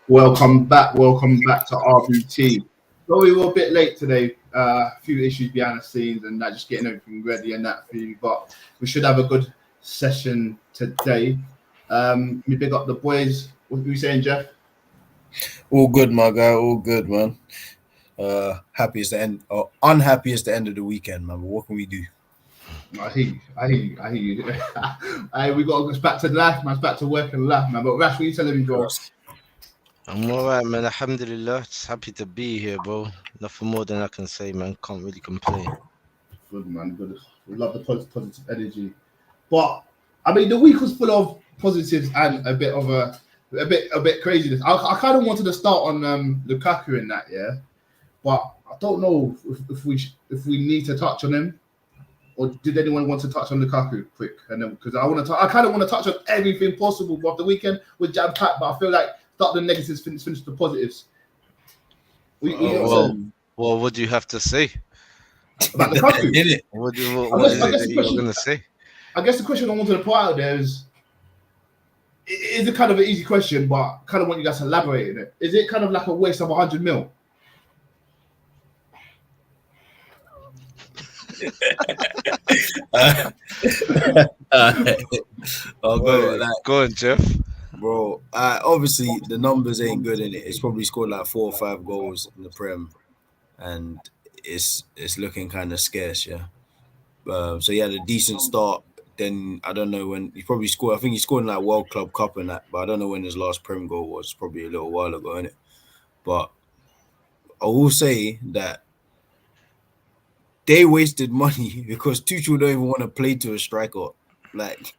Welcome back to RBT. Sorry we're a bit late today. A few issues behind the scenes and that, just getting everything ready and that for you. But we should have a good session today. We big up the boys. What were you saying, Jeff? All good, my guy. All good, man. Happy is the end, or unhappy is the end of the weekend, man. But what can we do? I hear you. We got to go back to life, man. It's back to work and life, man. But Rash, what are you telling me, bro? I'm alright, man. Alhamdulillah. Just happy to be here, bro. Nothing more than I can say, man. Can't really complain. Good, man. Good. We love the positive energy. But I mean, the week was full of positives and a bit craziness. I kind of wanted to start on Lukaku in that, yeah. But I don't know if we need to touch on him, or did anyone want to touch on Lukaku quick? And then because I kind of want to touch on everything possible. But the weekend was jam packed, but I feel like start the negatives, finish the positives. Well, what do you have to say about Lukaku? What is it you're going to say? I guess the question I wanted to put out there is a kind of an easy question, but kind of want you guys to elaborate on it. Is it kind of like a waste of 100 mil? Go on, Jeff. Bro, obviously the numbers ain't good in it. It's probably scored like 4 or 5 goals in the Prem, and it's looking kind of scarce, yeah. So he had a decent start. Then I don't know when he probably scored. I think he scored in like World Club Cup and that, but I don't know when his last Prem goal was. Probably a little while ago, innit? But I will say that they wasted money because Tuchel don't even want to play to a striker. Like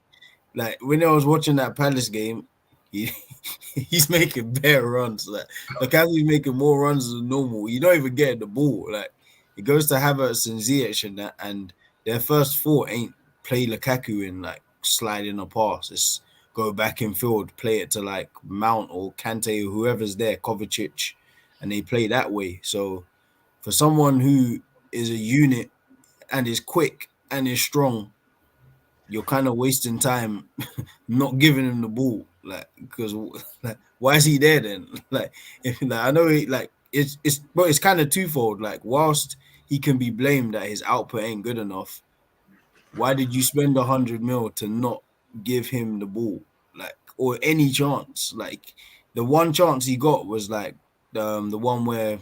when I was watching that Palace game, he's making bare runs. Like Lukaku's making more runs than normal. You don't even get the ball. Like it goes to Havertz and Ziyech and that, and their first 4 ain't play Lukaku in like sliding a pass. It's go back in field, play it to like Mount or Kante or whoever's there, Kovacic, and they play that way. So for someone who is a unit and is quick and is strong, you're kind of wasting time not giving him the ball, like, because like, why is he there then? Like, I know it's kind of twofold. Like, whilst he can be blamed that his output ain't good enough, why did you spend 100 mil to not give him the ball, like, or any chance? Like, the one chance he got was like the one where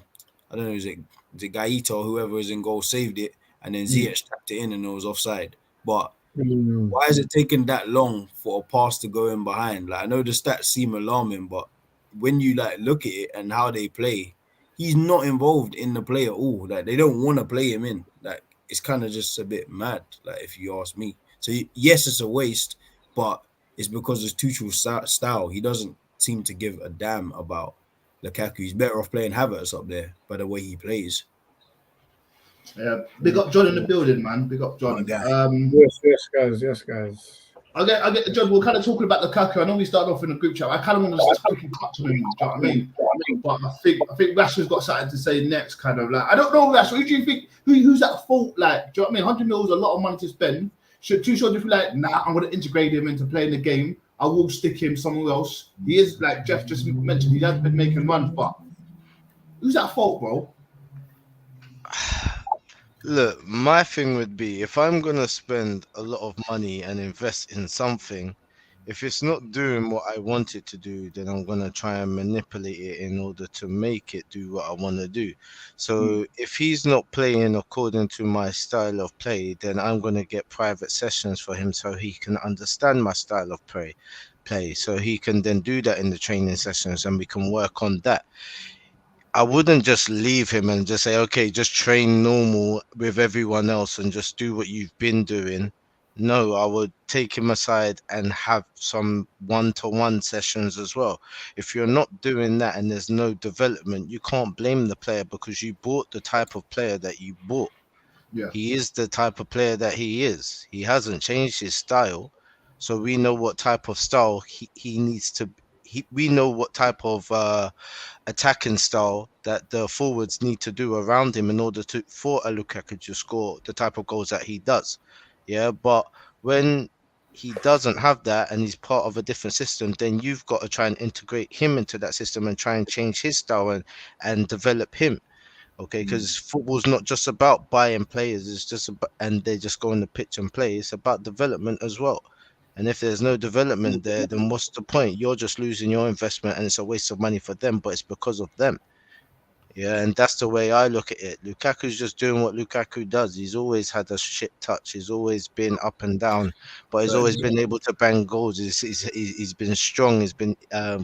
I don't know, is it Gaeta or whoever was in goal saved it, and then Ziyech tapped it in and it was offside. But why is it taking that long for a pass to go in behind? Like, I know the stats seem alarming, but when you like look at it and how they play, he's not involved in the play at all. Like, they don't want to play him in. Like, it's kind of just a bit mad, like, if you ask me. So yes, it's a waste, but it's because it's Tuchel's style. He doesn't seem to give a damn about Lukaku. He's better off playing Havertz up there by the way he plays. Yeah, big up John in the building, man. Big up John. Yes, guys. I get John. We're kind of talking about Lukaku. I know we started off in a group chat. I kind of want to just quickly touch on him. Do you know what I mean? But I think Rashford's got something to say next. Kind of like, I don't know, Rashford. Who do you think? Who's at fault? Like, do you know what I mean? 100 mil is a lot of money to spend. Should Tuchel just be like, nah, I'm going to integrate him into playing the game. I will stick him somewhere else. He is, like Jeff just mentioned, he has been making runs, but who's at fault, bro? Look, my thing would be, if I'm going to spend a lot of money and invest in something, if it's not doing what I want it to do, then I'm going to try and manipulate it in order to make it do what I want to do. So if he's not playing according to my style of play, then I'm going to get private sessions for him so he can understand my style of play. So he can then do that in the training sessions and we can work on that. I wouldn't just leave him and just say, okay, just train normal with everyone else and just do what you've been doing. No, I would take him aside and have some one-to-one sessions as well. If you're not doing that and there's no development, you can't blame the player because you bought the type of player that you bought. Yeah. He is the type of player that he is. He hasn't changed his style. So we know what type of style he needs to. We know what type of attacking style that the forwards need to do around him in order for a Lukaku to score the type of goals that he does. Yeah, but when he doesn't have that and he's part of a different system, then you've got to try and integrate him into that system and try and change his style and develop him. Okay, because football's not just about buying players, it's just about, and they just go on the pitch and play. It's about development as well. And if there's no development there, then what's the point? You're just losing your investment and it's a waste of money for them, but it's because of them. Yeah, and that's the way I look at it. Lukaku's just doing what Lukaku does. He's always had a shit touch. He's always been up and down, but he's always been able to bang goals. He's been strong. He's been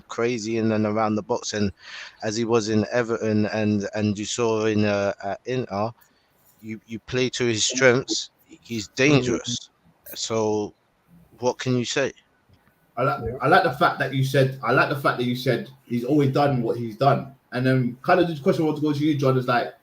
crazy in and around the box. And as he was in Everton and you saw in at Inter, you play to his strengths. He's dangerous. So what can you say? I like the fact that you said he's always done what he's done. And then kind of the question I want to go to you, John, is like,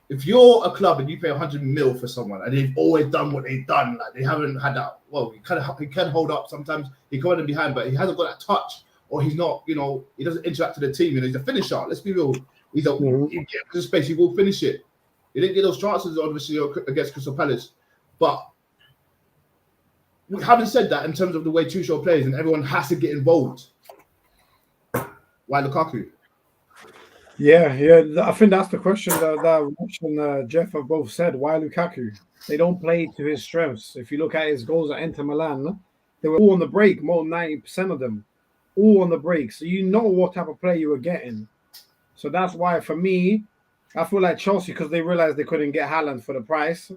if you're a club and you pay 100 mil for someone and they've always done what they've done, like they haven't had that, well, he can hold up sometimes, he can run in behind, but he hasn't got that touch, or he's not, he doesn't interact with the team, and he's a finisher. Let's be real. He gets the space, he will finish it. He didn't get those chances, obviously, against Crystal Palace. But having said that, in terms of the way Tuchel plays and everyone has to get involved, why Lukaku? Yeah. I think that's the question that Rich and Jeff have both said. Why Lukaku? They don't play to his strengths. If you look at his goals at Inter Milan, they were all on the break, more than 90% of them. All on the break. So you know what type of player you were getting. So that's why, for me, I feel like Chelsea, because they realized they couldn't get Haaland for the price,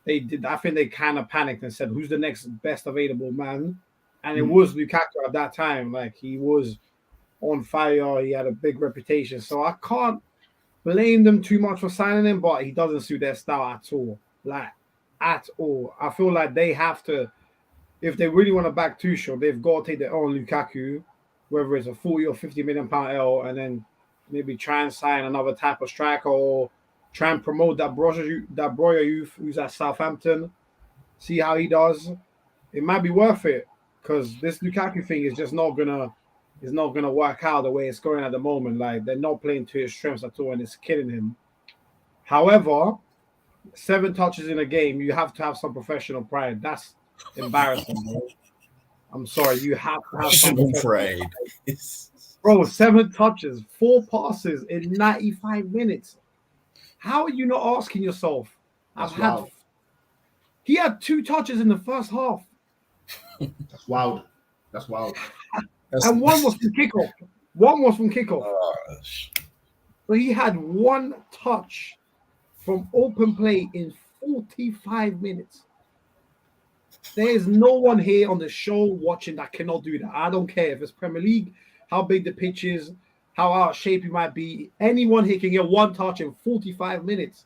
they did. I think they kind of panicked and said, who's the next best available man? And it was Lukaku at that time. Like, he was on fire. He had a big reputation. So I can't blame them too much for signing him, but he doesn't suit their style at all. Like, at all. I feel like they have to, if they really want to back Tuchel, they've got to take their own Lukaku, whether it's a 40 or 50 million pound L, and then maybe try and sign another type of striker, or try and promote that Broya youth who's at Southampton. See how he does. It might be worth it, because this Lukaku thing is just not gonna work out the way it's going at the moment. Like, they're not playing to his strengths at all, and it's killing him. However, 7 touches in a game, you have to have some professional pride. That's embarrassing, bro. I'm sorry, you have to have some pride. Bro, 7 touches, 4 passes in 95 minutes. How are you not asking yourself? He had 2 touches in the first half. That's wild. And one was from kickoff. So he had 1 touch from open play in 45 minutes. There is no one here on the show watching that cannot do that. I don't care if it's Premier League, how big the pitch is, how out of shape you might be. Anyone here can get 1 touch in 45 minutes.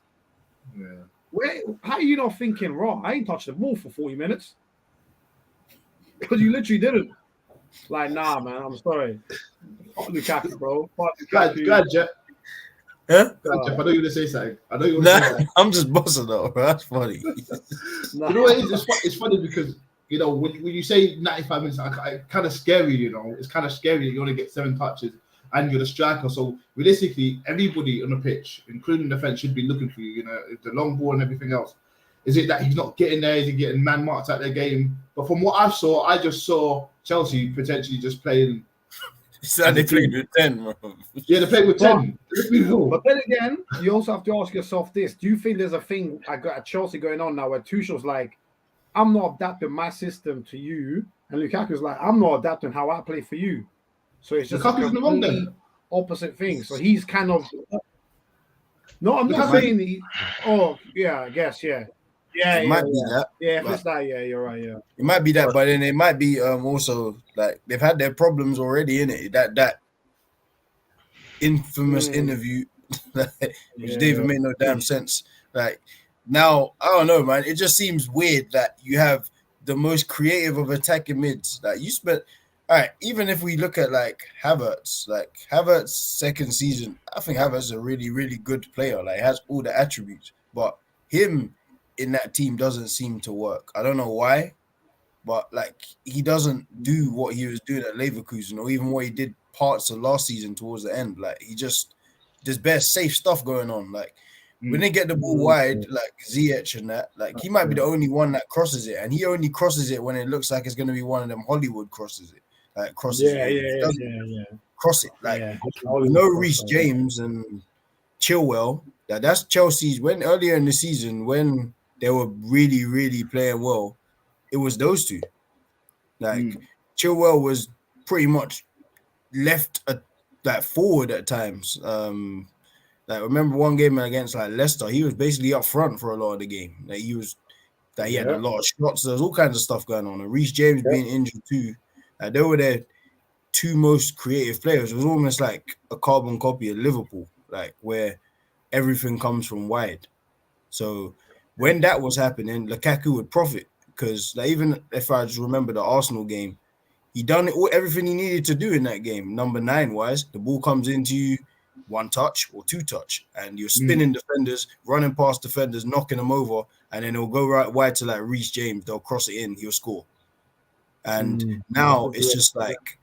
Yeah. How are you not thinking, raw? I ain't touched the ball for 40 minutes. Because you literally didn't. Like, nah, man, I'm sorry. Fuck Lukaku, bro. Fuck Lukaku. Go ahead, Jeff. Huh? Jeff, I know you're going to say something. I'm just bossing out, bro. That's funny. You know what it is? It's funny because, when you say 95 minutes, it's kind of scary, It's kind of scary that you only get 7 touches and you're the striker. So, realistically, everybody on the pitch, including the defense, should be looking for you, the long ball and everything else. Is it that he's not getting there? Is he getting man marked at their game? But from what I just saw Chelsea potentially just playing. So they played with 10, bro. Yeah, they played with 10. But then again, you also have to ask yourself this. Do you think there's a thing at Chelsea going on now where Tuchel's like, I'm not adapting my system to you, and Lukaku's like, I'm not adapting how I play for you. So it's just Lukaku's a completely opposite thing. So he's kind of... No, I'm not saying he... Oh, yeah, I guess, yeah. Yeah, it might be that. Yeah, if it's that, yeah, you're right, yeah. It might be that, but then it might be also like they've had their problems already in it. That infamous interview, which didn't even make no damn sense. Like, now, I don't know, man. It just seems weird that you have the most creative of attacking mids. Like, you spent, all right, even if we look at like Havertz's second season, I think Havertz is a really, really good player. Like, has all the attributes, but him in that team doesn't seem to work. I don't know why, but like, he doesn't do what he was doing at Leverkusen, or even what he did parts of last season towards the end. Like, there's bare safe stuff going on. Like, when they get the ball wide, like Ziyech and that, like he might be the only one that crosses it, and he only crosses it when it looks like it's going to be one of them Hollywood crosses it, like crosses. Yeah. Cross it like no Reece James and Chilwell. That's Chelsea's. When earlier in the season when they were really, really playing well, it was those two. Like Chilwell was pretty much left like forward at times. Like remember one game against like Leicester, he was basically up front for a lot of the game. Like he had a lot of shots. There was all kinds of stuff going on. And Reece James being injured too. Like they were their two most creative players. It was almost like a carbon copy of Liverpool, like where everything comes from wide. So when that was happening, Lukaku would profit because like even if I just remember the Arsenal game, he done everything he needed to do in that game. Number 9 wise, the ball comes into you, 1 touch or 2 touch, and you're spinning defenders, running past defenders, knocking them over, and then it'll go right wide to like Reece James. They'll cross it in, he'll score. And now it's just like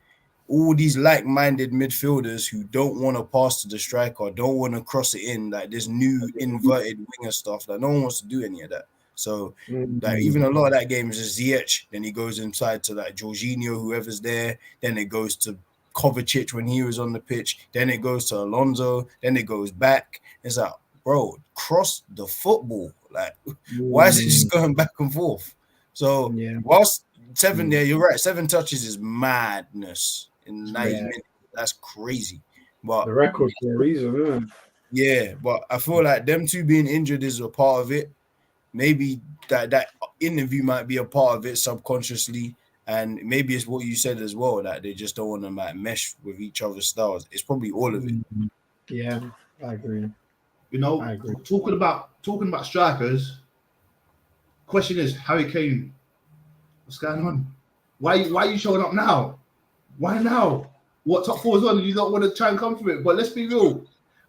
all these like-minded midfielders who don't want to pass to the striker, don't want to cross it in, like this new inverted winger stuff. Like no one wants to do any of that. So like even a lot of that game is just Ziyech. Then he goes inside to like Jorginho, whoever's there. Then it goes to Kovacic when he was on the pitch. Then it goes to Alonso. Then it goes back. It's like, bro, cross the football. Like, why is it just going back and forth? So whilst 7 there, you're right. 7 touches is madness in 90 minutes. That's crazy. But the record for a reason, isn't it? Yeah, but I feel like them two being injured is a part of it. Maybe that interview might be a part of it subconsciously, and maybe it's what you said as well, that they just don't want to like mesh with each other's styles. It's probably all of it. Yeah, I agree. You know, I agree. talking about strikers. Question is, Harry Kane, what's going on? Why are you showing up now? Why now? What top 4 is on? You don't want to try and come for it. But let's be real.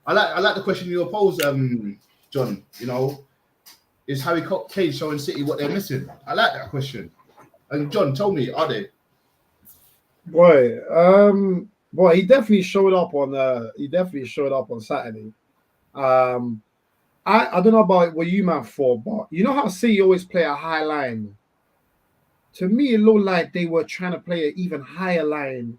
I like the question you posed, John. You know, is Harry Kane showing City what they're missing? I like that question. And John, tell me, are they? Boy, he definitely showed up on Saturday. I don't know about what you man for, but you know how City always play a high line. To me, it looked like they were trying to play an even higher line,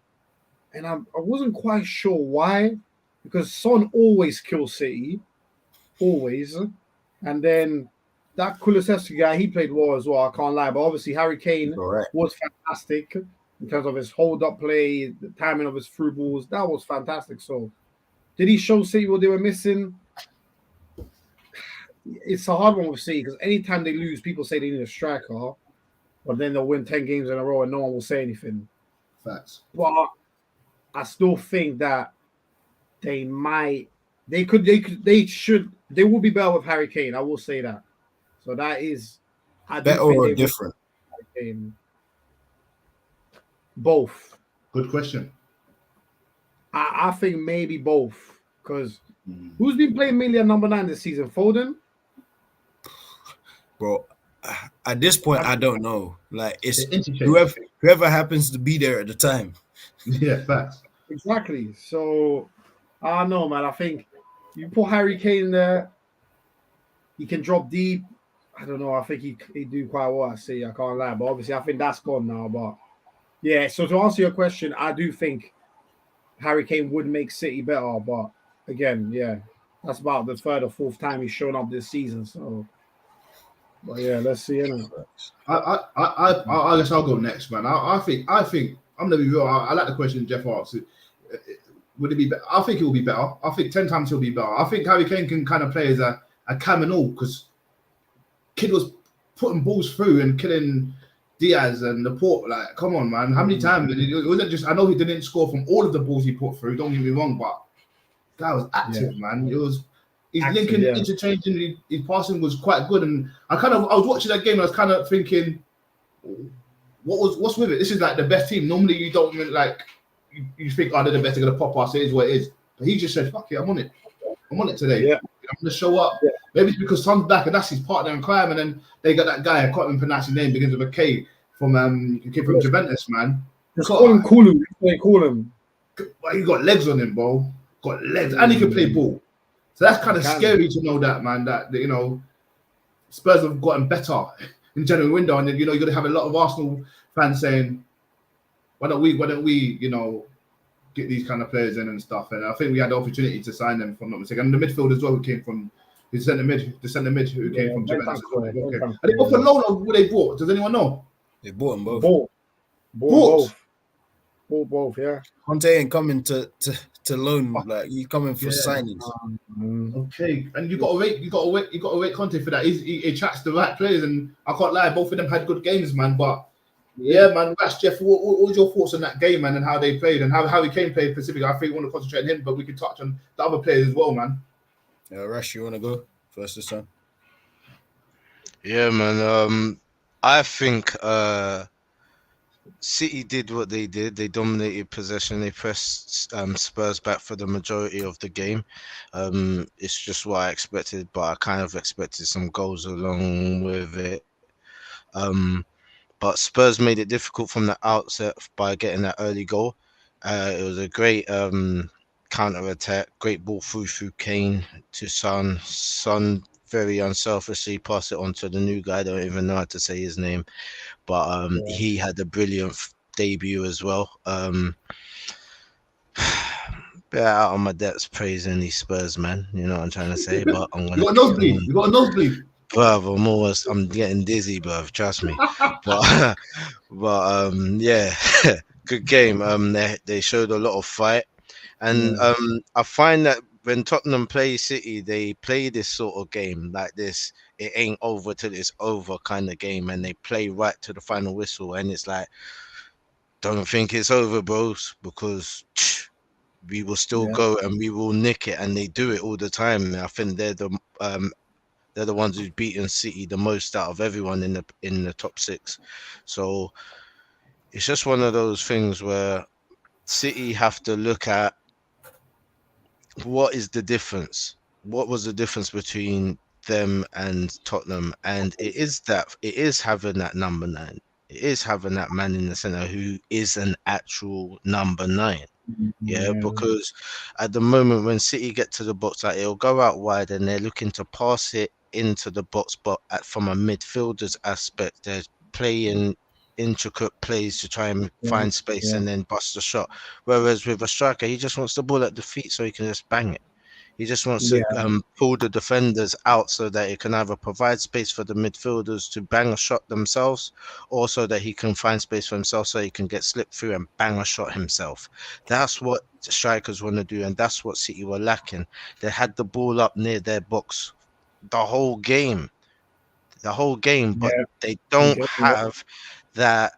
and I wasn't quite sure why, because Son always kills City, always, and then that Kulusevski guy, he played well as well. I can't lie, but obviously Harry Kane was fantastic in terms of his hold-up play, the timing of his through balls. That was fantastic. So, did he show City what they were missing? It's a hard one with City because anytime they lose, people say they need a striker, but then they'll win 10 games in a row and no one will say anything. Facts. But I still think that they will be better with Harry Kane. I will say that. So that is better or different? Both. Good question. I think maybe both, because who's been playing mainly at number 9 this season? Foden? Bro, at this point, I don't know. Like, it's whoever happens to be there at the time. Yeah, facts. Exactly. So, I don't know, man. I think you put Harry Kane there, he can drop deep. I don't know. I think he do quite well. I can't lie. But obviously, I think that's gone now. But yeah, so to answer your question, I do think Harry Kane would make City better. But again, yeah, that's about the 3rd or 4th time he's shown up this season. So, but yeah, let's see. I guess I'll go next, man. I think I'm gonna be real. I like the question Jeff asked. Would it be better? I think it will be better. I think 10 times he'll be better. I think Harry Kane can kind of play as a cam and all, because kid was putting balls through and killing Diaz and Laporte. Like, come on, man. How many times? It wasn't just, I know he didn't score from all of the balls he put through, don't get me wrong, but that was active, man. He's linking, interchanging, his passing was quite good. And I was watching that game and I was kind of thinking, what's with it? This is like the best team. Normally you don't like, you think, they're the best, they're going to pop us, it is what it is. But he just said, fuck it, I'm on it. I'm on it today. Yeah. I'm going to show up. Yeah. Maybe it's because Son's back and that's his partner in crime. And then they got that guy, I can't even pronounce his name, begins with a K, from Juventus, man. Just call him Kulu. Call him. He got legs on him, bro. Got legs. And he can play ball. So that's kind of Can. scary to know that, man. That you know, Spurs have gotten better in January window, and you know you're gonna have a lot of Arsenal fans saying, why don't we, you know, get these kind of players in and stuff? And I think we had the opportunity to sign them, if I'm not mistaken. And the midfield as well, who came from the centre mid who came from Juventus as well. Okay. Are they both for loan or who they bought? Does anyone know? They bought them both. Bought both, yeah. Conte ain't coming to loan, like he's coming for signings. Okay, and you got to rate Conte for that. He attracts the right players, and I can't lie, both of them had good games, man. But yeah, man, Rash, Jeff, what was your thoughts on that game, man, and how they played and how Harry Kane played specifically? I think we want to concentrate on him, but we can touch on the other players as well, man. Yeah, Rash, you want to go first this time? Yeah, man. I think City did what they did. They dominated possession. They pressed Spurs back for the majority of the game. It's just what I expected, but I kind of expected some goals along with it. But Spurs made it difficult from the outset by getting that early goal. It was a great counter-attack, great ball through Kane to Son. Son very unselfishly passed it on to the new guy. I don't even know how to say his name. But he had a brilliant debut as well. Bit out of my depths praising these Spurs, man. You know what I'm trying to say? But I'm gonna. You got a nosebleed. You got a nosebleed. Bruv, I'm getting dizzy, bruv. Trust me. but yeah, good game. They showed a lot of fight, and I find that when Tottenham play City, they play this sort of game like this. It ain't over till it's over kind of game, and they play right to the final whistle, and it's like, don't think it's over, bros, because we will still go and we will nick it, and they do it all the time. I think they're the ones who've beaten City the most out of everyone in the top six. So it's just one of those things where City have to look at what is the difference. What was the difference between them and Tottenham? And it is having that number 9. It is having that man in the center who is an actual number 9. Yeah, because at the moment when City get to the box, like, it'll go out wide and they're looking to pass it into the box, but from a midfielder's aspect, they're playing intricate plays to try and find space and then bust the shot. Whereas with a striker, he just wants the ball at the feet so he can just bang it. He just wants to pull the defenders out so that it can either provide space for the midfielders to bang a shot themselves, or so that he can find space for himself so he can get slipped through and bang a shot himself. That's what strikers want to do, and that's what City were lacking. They had the ball up near their box the whole game, but they don't have that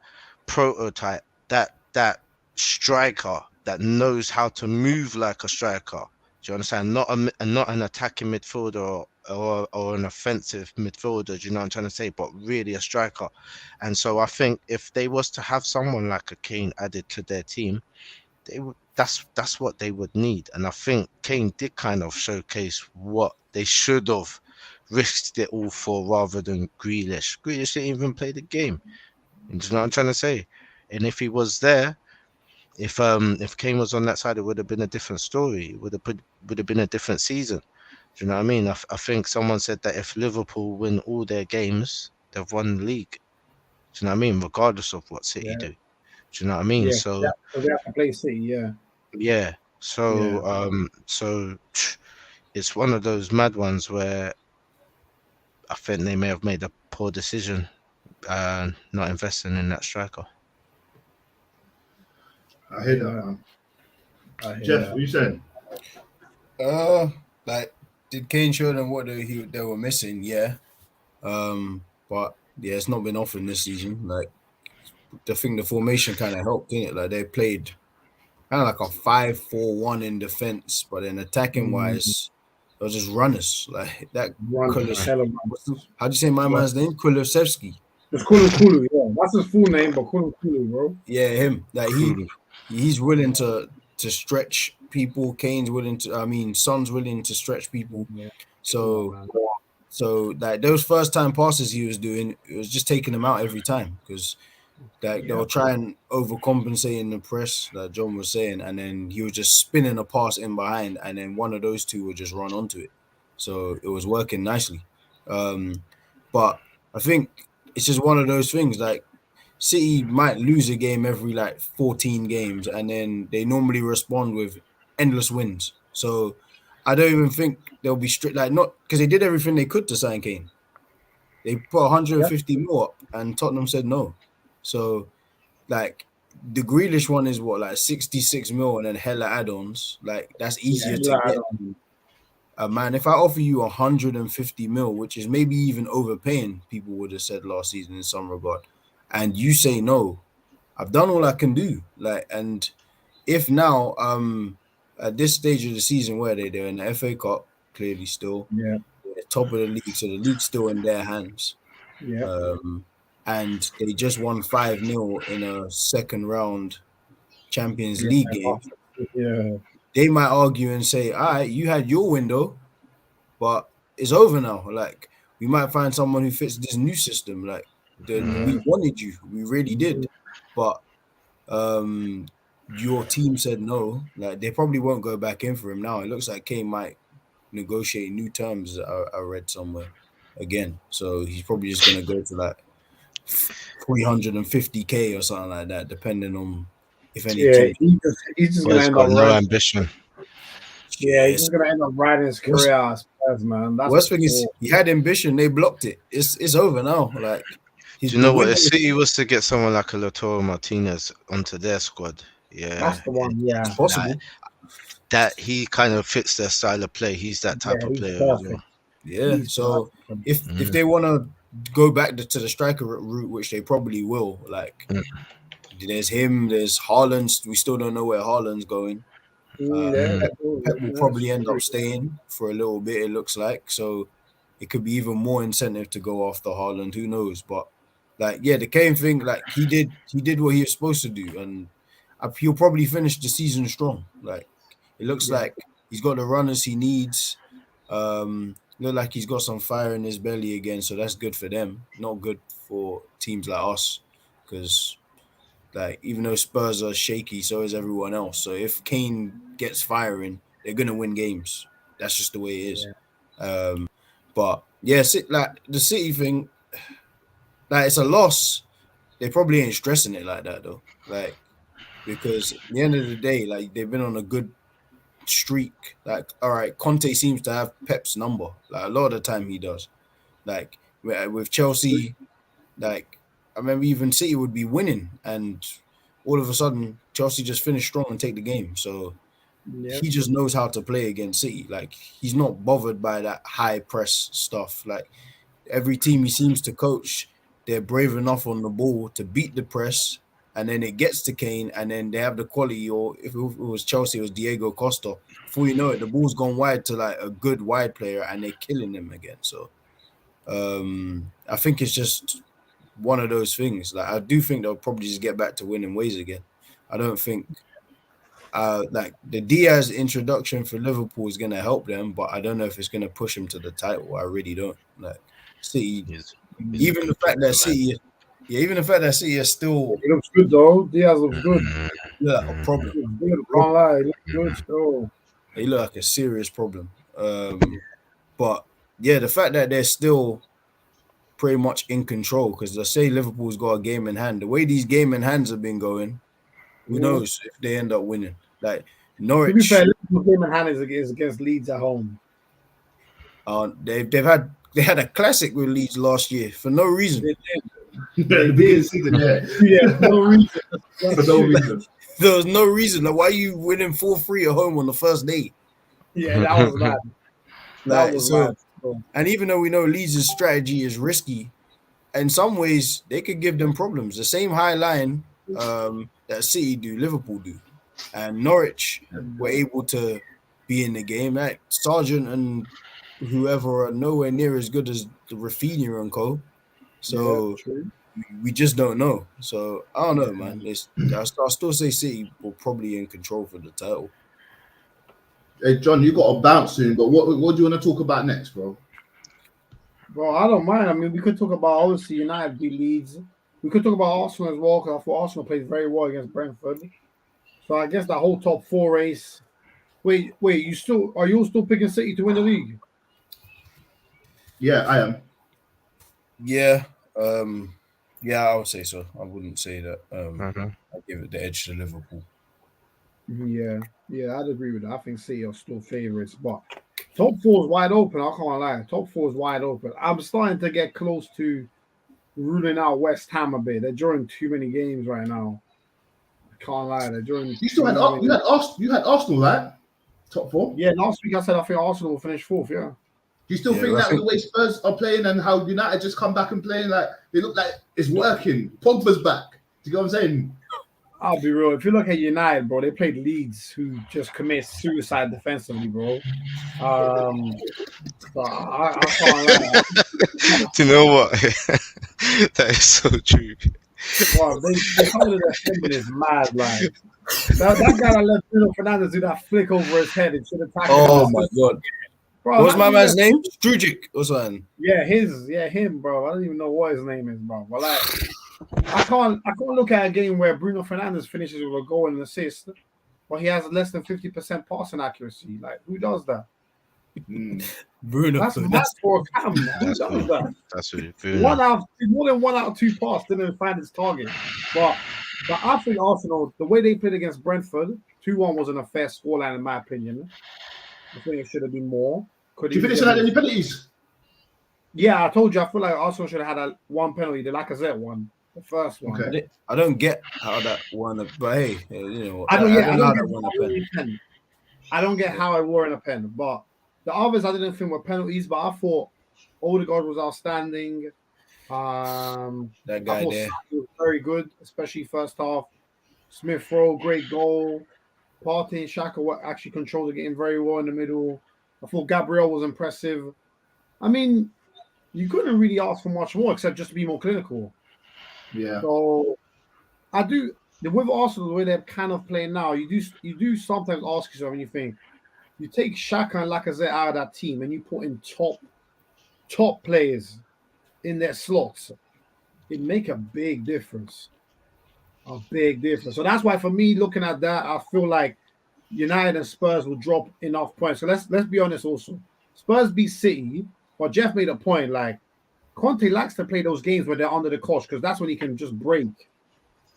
prototype, that striker that knows how to move like a striker. Do you understand? Not an attacking midfielder or an offensive midfielder. Do you know what I'm trying to say? But really a striker. And so I think if they was to have someone like a Kane added to their team, that's what they would need. And I think Kane did kind of showcase what they should have risked it all for, rather than Grealish. Grealish didn't even play the game. Do you know what I'm trying to say? And if he was there, if Kane was on that side, it would have been a different story. It would have been a different season. Do you know what I mean? I think someone said that if Liverpool win all their games, they've won the league. Do you know what I mean? Regardless of what City do. Do you know what I mean? Yeah, so they have to play City, yeah. So so it's one of those mad ones where I think they may have made a poor decision not investing in that striker. I hear that, man. Jeff, what you saying? Like, did Kane show them what they were missing? Yeah. But yeah, it's not been often this season. Like, I think the formation kind of helped, didn't it? Like, they played kind of like a 5-4-1 in defense, but then attacking wise, it was just runners. Like that. How do you say my man's name? Kulusevski. It's Kulu, yeah. That's his full name, but Kulu, bro. Yeah, him. Like he's willing to stretch people. Kane's willing to. Son's willing to stretch people. Yeah. So like those first time passes he was doing, it was just taking them out every time, because Like they'll try and overcompensate in the press, like John was saying, and then he was just spinning a pass in behind, and then one of those two would just run onto it. So it was working nicely. But I think it's just one of those things. Like City might lose a game every like 14 games, and then they normally respond with endless wins. So I don't even think they'll be strict, like not because they did everything they could to sign Kane. They put 150 mil up, and Tottenham said no. So like the Grealish one is what, like 66 mil and then hella add-ons. Like that's easier to get. Man, if I offer you 150 mil, which is maybe even overpaying, people would have said last season in some regard, and you say no, I've done all I can do. Like, and if now, at this stage of the season where they're in the FA Cup, clearly still, they're top of the league, so the league's still in their hands. And they just won 5-0 in a second round Champions League game. They might argue and say, all right, you had your window, but it's over now. Like, we might find someone who fits this new system. Like, we wanted you, we really did, but your team said no. Like, they probably won't go back in for him now. It looks like Kane might negotiate new terms. I read somewhere again, so he's probably just gonna go to like 350k or something like that, depending on if any. He's just gonna end up no ambition. Yeah, he's just gonna end up riding his career out, Spurs, man. That's worst thing is he had ambition, they blocked it. It's over now. Like, do you know what? If City was to get someone like a Lautaro Martinez onto their squad, that's the one. Yeah, it's possible. That he kind of fits their style of play. He's that type of player as well. Yeah. So if they want to go back to the striker route, which they probably will, like there's him, there's Haaland. We still don't know where Haaland's going. Pep will probably end up staying for a little bit, it looks like. So it could be even more incentive to go after Haaland. Who knows? But like, yeah, the Kane thing, like he did what he was supposed to do, and he'll probably finish the season strong. Like, it looks like he's got the runners he needs. Look like he's got some fire in his belly again, so that's good for them. Not good for teams like us, because like even though Spurs are shaky, so is everyone else. So if Kane gets firing, they're gonna win games. That's just the way it is. But yeah, like the City thing, like it's a loss. They probably ain't stressing it like that though. Like, because at the end of the day, like they've been on a good streak. Like, all right, Conte seems to have Pep's number. Like a lot of the time he does. Like with Chelsea, like I remember even City would be winning, and all of a sudden Chelsea just finish strong and take the game. So he just knows how to play against City. Like, he's not bothered by that high press stuff. Like, every team he seems to coach, they're brave enough on the ball to beat the press, and then it gets to Kane, and then they have the quality. Or if it was Chelsea, it was Diego Costa. Before you know it, the ball's gone wide to like a good wide player, and they're killing him again. So I think it's just one of those things. Like, I do think they'll probably just get back to winning ways again. I don't think like the Diaz introduction for Liverpool is going to help them, but I don't know if it's going to push them to the title. I really don't. Like City, even the fact that City is still. He looks good though. Diaz looks good. Yeah, a problem. He looks good still. He look like a serious problem. But yeah, the fact that they're still pretty much in control, because let's say Liverpool's got a game in hand. The way these game in hands have been going, who knows if they end up winning? Like Norwich. To be fair, Liverpool's game in hand is against Leeds at home. They had a classic with Leeds last year for no reason. The beginning of the season, no reason. For no reason. There was no reason. Like, why are you winning 4-3 at home on the first day? Yeah, that was bad. That was bad. And even though we know Leeds' strategy is risky, in some ways they could give them problems. The same high line that City do, Liverpool do, and Norwich were able to be in the game. Like Sargent and whoever are nowhere near as good as the Rafinha and co. So we just don't know. So I don't know, man. I'll still say City will probably in control for the title. Hey John, you got to bounce soon, but what do you want to talk about next, bro? Bro, I don't mind. I mean, we could talk about obviously United beat Leeds. we could talk about Arsenal as well, because I thought Arsenal played very well against Brentford. So I guess that whole top 4 race. Wait, are you still picking City to win the league? Yeah, I am. Yeah, I would say so. I wouldn't say that. I'd give it the edge to Liverpool. Yeah, I'd agree with that. I think City are still favourites, but top 4 is wide open. I can't lie. Top 4 is wide open. I'm starting to get close to ruling out West Ham a bit. They're drawing too many games right now. I can't lie. They're drawing. You still had Arsenal, right? Top 4. Yeah, last week I said I think Arsenal will finish 4th. Yeah. Do you still think that the way Spurs are playing and how United just come back and playing, like they look like it's working? Pogba's back. Do you know what I'm saying? I'll be real. If you look at United, bro, they played Leeds, who just commit suicide defensively, bro. But I can't lie. Do you know what? That is so true. Wow, they some of their defending is mad, like that guy that let Bruno Fernandes do that flick over his head and should have tackled him. Oh my god. Bro, what's my man's name? Strujic or something. Yeah, him, bro. I don't even know what his name is, bro. But like, I can't look at a game where Bruno Fernandes finishes with a goal and an assist, but he has less than 50% passing accuracy. Like, who does that? Bruno. That's mad for a cam. Who does that? That's really more than 1 out of 2 passes didn't find his target. But I think Arsenal, the way they played against Brentford, 2-1 wasn't a fair scoreline in my opinion. I think it should have been more. Did you finish on any penalties? Yeah, I told you. I feel like Arsenal should have had one penalty, the Lacazette one, the first one. Okay. I don't get how that one, but hey, you know, I don't get how it were in a pen, but the others I didn't think were penalties. But I thought Odegaard was outstanding. That guy there was very good, especially first half. Smith Rowe, great goal. Partey and Xhaka actually controlled the game very well in the middle. I thought Gabriel was impressive. I mean, you couldn't really ask for much more except just to be more clinical. Yeah. So I do with Arsenal the way they're kind of playing now. You do sometimes ask yourself when you think you take Xhaka and Lacazette out of that team and you put in top players in their slots, it make a big difference. A big difference. So that's why for me, looking at that, I feel like United and Spurs will drop enough points. So let's be honest also. Spurs beat City, but Jeff made a point, like Conte likes to play those games when they're under the cosh because that's when he can just break.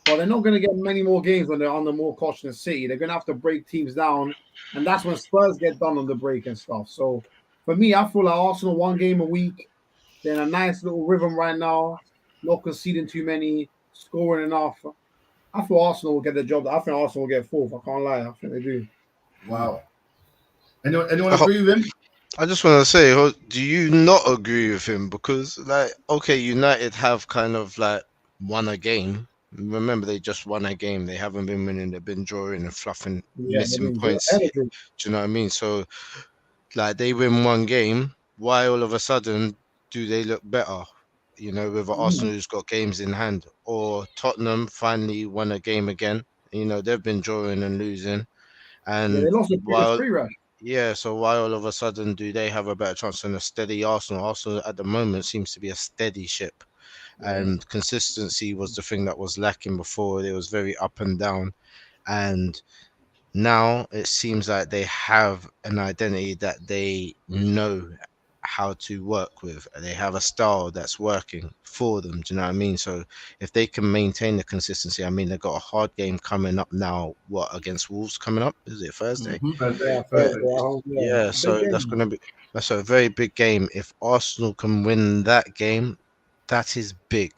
But they're not going to get many more games when they're under more cosh than City. They're going to have to break teams down, and that's when Spurs get done on the break and stuff. So for me, I feel like Arsenal 1 game a week. They're in a nice little rhythm right now, not conceding too many, scoring enough. I feel Arsenal will get the job. I think Arsenal will get 4th. I can't lie. I think they do. Wow. Anyone agree with him? I just want to say, do you not agree with him? Because, like, okay, United have kind of like won a game. Remember, they just won a game. They haven't been winning. They've been drawing and fluffing, missing points. Do you know what I mean? So, like, they win 1 game. Why all of a sudden do they look better? You know, with Arsenal who's got games in hand, or Tottenham finally won a game again. You know, they've been drawing and losing, and they lost the pre-rush. Yeah, so why all of a sudden do they have a better chance than a steady Arsenal? Arsenal at the moment seems to be a steady ship, and consistency was the thing that was lacking before. It was very up and down, and now it seems like they have an identity that they know how to work with. They have a style that's working for them. Do you know what I mean? So if they can maintain the consistency, I mean, they've got a hard game coming up now. What, against Wolves coming up? Is it Thursday? Yeah. So that's a very big game. If Arsenal can win that game, that is big.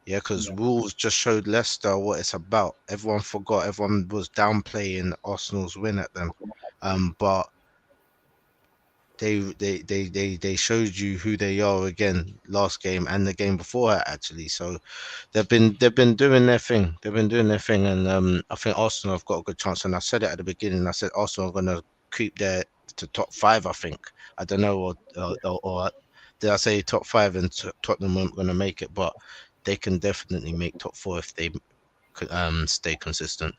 Yeah, because Wolves just showed Leicester what it's about. Everyone forgot. Everyone was downplaying Arsenal's win at them, but they showed you who they are again last game and the game before it actually. So they've been doing their thing. And I think Arsenal have got a good chance. And I said it at the beginning. I said Arsenal are going to creep there to top 5. I think. I don't know, or did I say top 5 and Tottenham weren't going to make it? But they can definitely make top 4 if they stay consistent.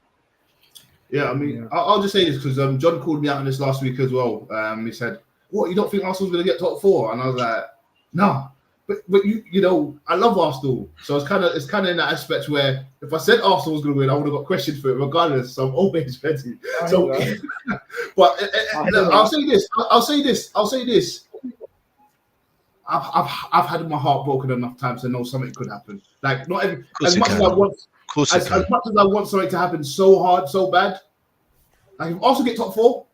Yeah, I mean, I'll just say this because John called me out on this last week as well. He said, "What, you don't think Arsenal's going to get top 4?" And I was like, "No, but you know, I love Arsenal, so it's kind of in that aspect where if I said Arsenal was going to win, I would have got questioned for it regardless. So I'm always ready. So, but I'll say this. I've had my heart broken enough times to know something could happen. Like not every as much as I want, as much as I want something to happen so hard, so bad. Like if Arsenal get top 4,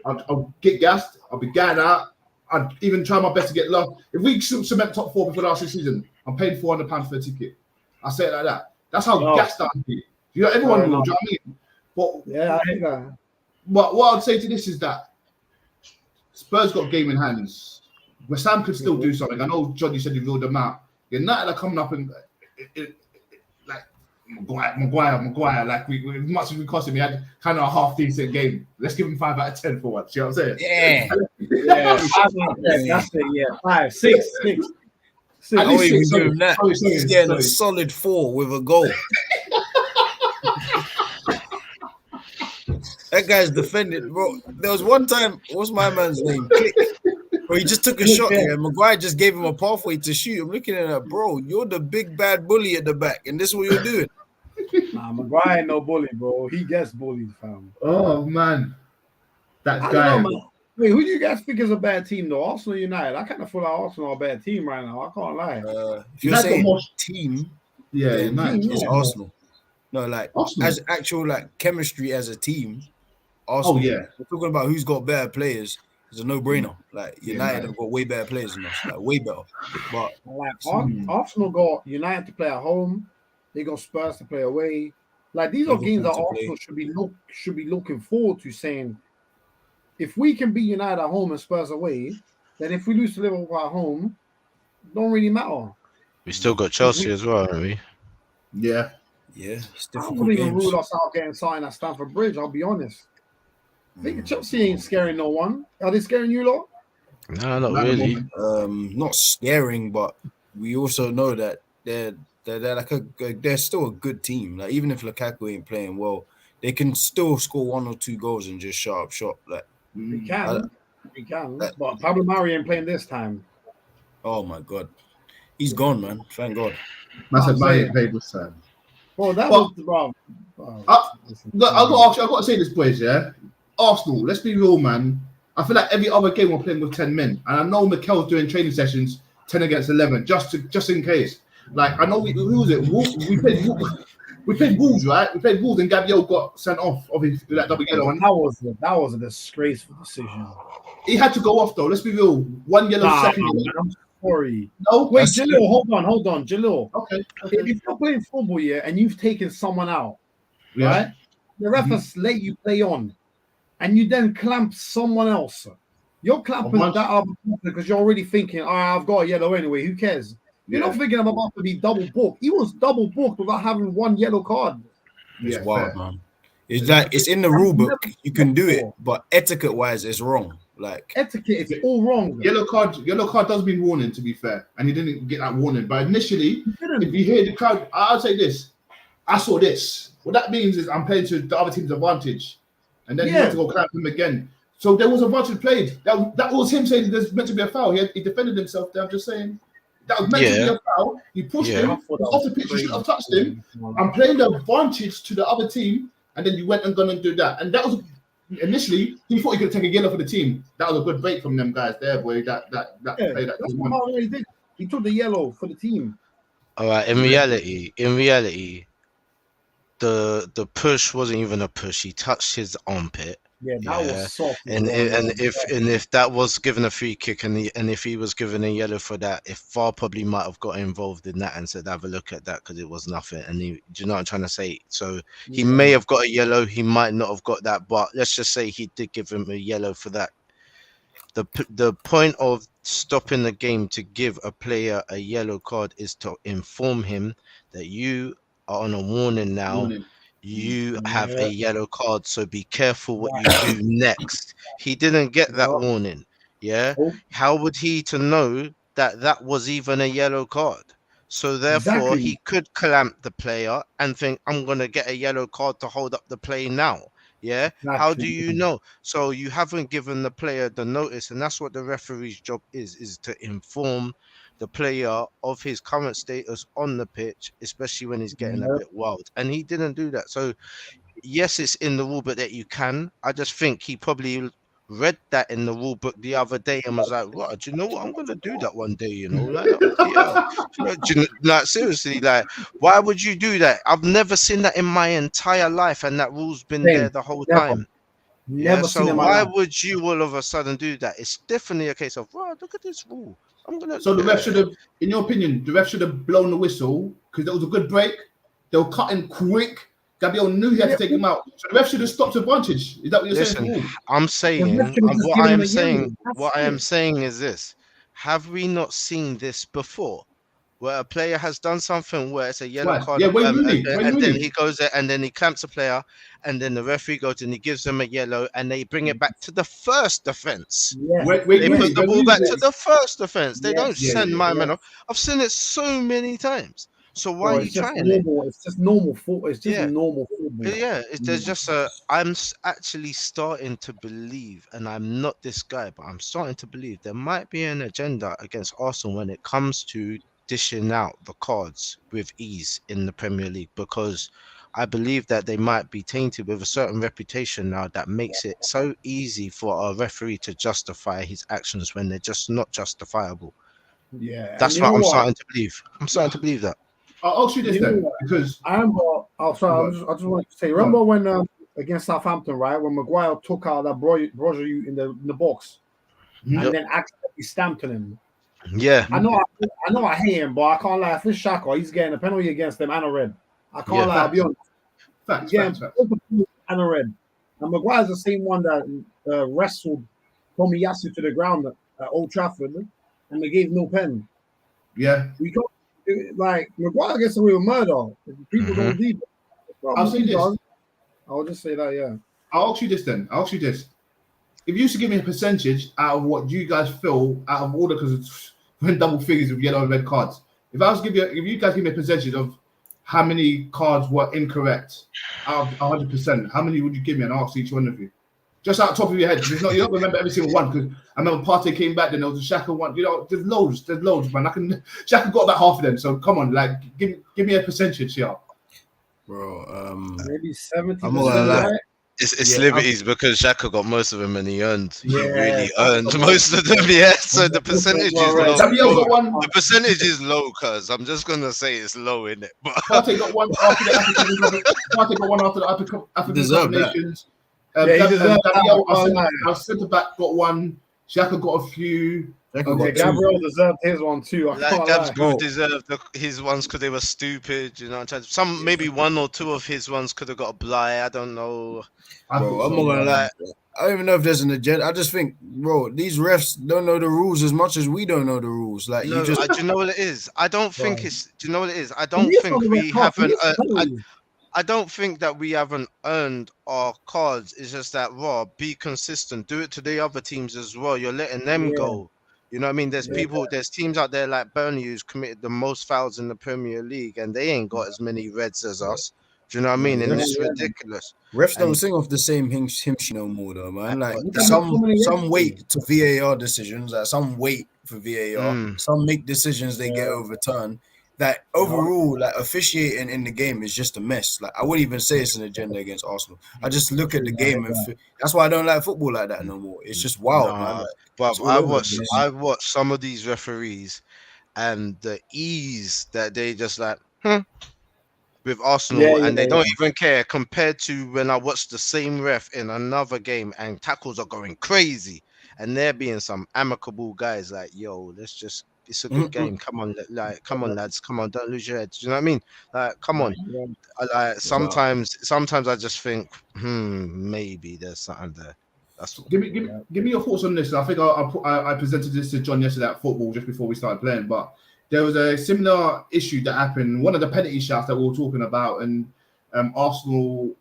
I'll get gassed. I'll be gassed out. I'd even try my best to get love. If we cement top 4 before the last season, I'm paying £400 for a ticket. I say it like that. That's how gassed I'd be. You know, everyone will. Do you know what I mean? But yeah, I hate that. But what I'd say to this is that Spurs got game in hands. West Ham could still do something. I know Johnny said he ruled them out. United are coming up and like Maguire. Like we as much as we cost him, he had kind of a half decent game. Let's give him 5 out of 10 for once. You know what I'm saying? Yeah, 5 out of 10. That's it. Yeah, 5, 6. At least 6. Give him that. He's getting a solid 4 with a goal. That guy's defended, bro. There was one time, what's my man's name? Where he just took a shot here, and Maguire just gave him a pathway to shoot. I'm looking at that, bro. You're the big bad bully at the back, and this is what you're doing. Nah, Maguire ain't no bully, bro. He gets bullied, fam. Oh man, that guy. Wait, who do you guys think is a bad team though? Arsenal, United. I kind of feel like Arsenal are a bad team right now. I can't lie. If you're saying team, United is Arsenal. No, like Arsenal. As actual like chemistry as a team. Arsenal, we're talking about who's got better players. It's a no-brainer. Like United have got way better players than us, like way better. But like Arsenal got United to play at home, they got Spurs to play away. Like these are games that Arsenal should be looking forward to. Saying, if we can beat United at home and Spurs away, then if we lose to Liverpool at home, don't really matter. We still got Chelsea as well, haven't we? Yeah. It's I wouldn't even rule us out getting signed at Stamford Bridge. I'll be honest. I think Chelsea ain't scaring no one. Are they scaring you lot? No, not really. Not scaring, but we also know that they're like they're still a good team. Like even if Lukaku ain't playing well, they can still score 1 or 2 goals and just shut up shop. Like we can. But Pablo Mari ain't playing this time. Oh my god, he's gone, man. Thank God. Man said Mari ain't played this time. Well, that was bro. I've got to say this, boys. Yeah. Arsenal, let's be real, man. I feel like every other game we're playing with 10 men. And I know Mikel's doing training sessions 10 against 11, just in case. Like, I know who was it? We played Wolves, right? We played Wolves and Gabriel got sent off of that double yellow. And that was a disgraceful decision. He had to go off, though. Let's be real. 1 yellow, second yellow. I'm sorry. No? Wait, Jalil, hold on. Jalil. Okay. If you're playing football, and you've taken someone out, right? The ref has let you play on. And you then clamp someone else. You're clamping that other person because you're already thinking, I've got a yellow anyway. Who cares? You're not thinking I'm about to be double booked. He was double booked without having 1 yellow card. It's wild, man. It's like it's in the rule book. You can do it, but etiquette-wise, it's wrong. Like etiquette is all wrong. Yellow card does mean warning, to be fair, and he didn't get that warning. But initially, if you hear the crowd, I'll say this: I saw this. What that means is I'm playing to the other team's advantage. And then he had to go clap him again. So there was a bunch of played. That was him saying there's meant to be a foul. He defended himself there. I'm just saying that was meant to be a foul. He pushed him off the pitch. You should have touched him. I'm playing the advantage to the other team, and then you went and gone and do that. And that was initially he thought he could take a yellow for the team. That was a good bait from them guys there, boy. That play that. That's what he did. He took the yellow for the team. All right. In reality. The push wasn't even a push. He touched his armpit. Yeah, that was soft. And if that was given a free kick and if he was given a yellow for that, if VAR probably might have got involved in that and said have a look at that because it was nothing. And do you know what I'm trying to say? So he may have got a yellow, he might not have got that, but let's just say he did give him a yellow for that. The point of stopping the game to give a player a yellow card is to inform him that you are on a warning now. You have a yellow card, so be careful what you do next. He didn't get that warning. How would he to know that was even a yellow card? So therefore he could clamp the player and think I'm gonna get a yellow card to hold up the play now. How do you know? So you haven't given the player the notice, and that's what the referee's job is to inform the player of his current status on the pitch, especially when he's getting a bit wild. And he didn't do that. So yes, it's in the rule book that you can. I just think he probably read that in the rule book the other day and was like, "What? Do you know what? I'm gonna do that one day. You know, like, yeah, like seriously, like, why would you do that? I've never seen that in my entire life, and that rule's been there the whole time. Yeah, Never seen so it in my why life. would you all of a sudden do that? It's definitely a case of, well, look at this rule. I'm gonna. So the ref should have, in your opinion, the ref should have blown the whistle because there was a good break. They were cutting quick. Gabriel knew he had to take him out. So the ref should have stopped advantage. Is that what you're saying? Listen, I'm saying, what I am saying is this: have we not seen this before, where a player has done something where it's a yellow card, Yeah, and then he goes there and then he clamps a player, and then the referee goes and he gives them a yellow, and they bring it back to the first offence. Yeah. They put the ball back to the first offence. They don't send my man off. I've seen it so many times. So why are you trying it? It's just normal football. It's just normal football. Yeah, there's just a. I'm actually starting to believe, and I'm not this guy, but I'm starting to believe there might be an agenda against Arsenal when it comes to dishing out the cards with ease in the Premier League, because I believe that they might be tainted with a certain reputation now that makes it so easy for a referee to justify his actions when they're just not justifiable. Yeah, that's what I'm starting to believe. I'm starting to believe that. I'll ask you this then, because I remember. I just want to say, remember when against Southampton, right? When Maguire took out that Broju in the box, and then accidentally stamped on him. Yeah, I know, I hate him, but I can't lie. If it's Xhaka, he's getting a penalty against them and a red. I can't lie. I'll be honest. Facts. And a red. And Maguire's the same one that wrestled Tomiyasu to the ground at Old Trafford, and they gave no pen. Yeah, we can't. Like Maguire gets away with murder. People don't do that. I'll say this. I'll just say that. Yeah. I'll ask you this then. If you used to give me a percentage out of what you guys feel out of order, because it's double figures with yellow and red cards. If you guys give me a percentage of how many cards were incorrect out of 100%, how many would you give me? And I'll ask each one of you. Just out the top of your head. You don't remember every single one, because I remember Partey came back, then there was a Xhaka one. There's loads, man. Xhaka got about half of them. So come on, like give me a percentage here. Bro, maybe 70%. I'm not gonna lie. It's liberties because Xhaka got most of them and he earned. He really earned most of them. Yeah, so the percentage is low. The percentage is low, cuz I'm just gonna say it's low, in it. But Partey got one after the African Cup of Nations. Our centre back got one. Xhaka got a few. Gabriel deserved his one too. Gabs deserved his ones because they were stupid. You know, some maybe one or two of his ones could have got a bly. I don't know. Bro, I'm not gonna lie. I don't even know if there's an agenda. I just think, bro, these refs don't know the rules as much as we don't know the rules. Like, no, do you know what it is? I don't think it's. Do you know what it is? I don't think we haven't. I don't think that we haven't earned our cards. It's just that, be consistent. Do it to the other teams as well. You're letting them go. You know what I mean? There's there's teams out there like Burnley who's committed the most fouls in the Premier League, and they ain't got as many reds as us. Do you know what I mean? And it's ridiculous. Refs don't sing off the same hymn no more, though, man. Like some wait to VAR decisions, some wait for VAR. Some make decisions they get overturned. That overall, like officiating in the game is just a mess. Like I wouldn't even say it's an agenda against Arsenal. I just look at the game and that's why I don't like football like that no more. It's just wild, man. Like, but I watched some of these referees and the ease that they just like with Arsenal, and they don't even care compared to when I watched the same ref in another game and tackles are going crazy and they're being some amicable guys like, yo, it's a good game. Come on, lads. Come on, don't lose your heads. Do you know what I mean? Like, come on. Like sometimes I just think, maybe there's something there. That's all. Give me your thoughts on this. I think I presented this to John yesterday at football just before we started playing, but there was a similar issue that happened. One of the penalty shouts that we were talking about, and Arsenal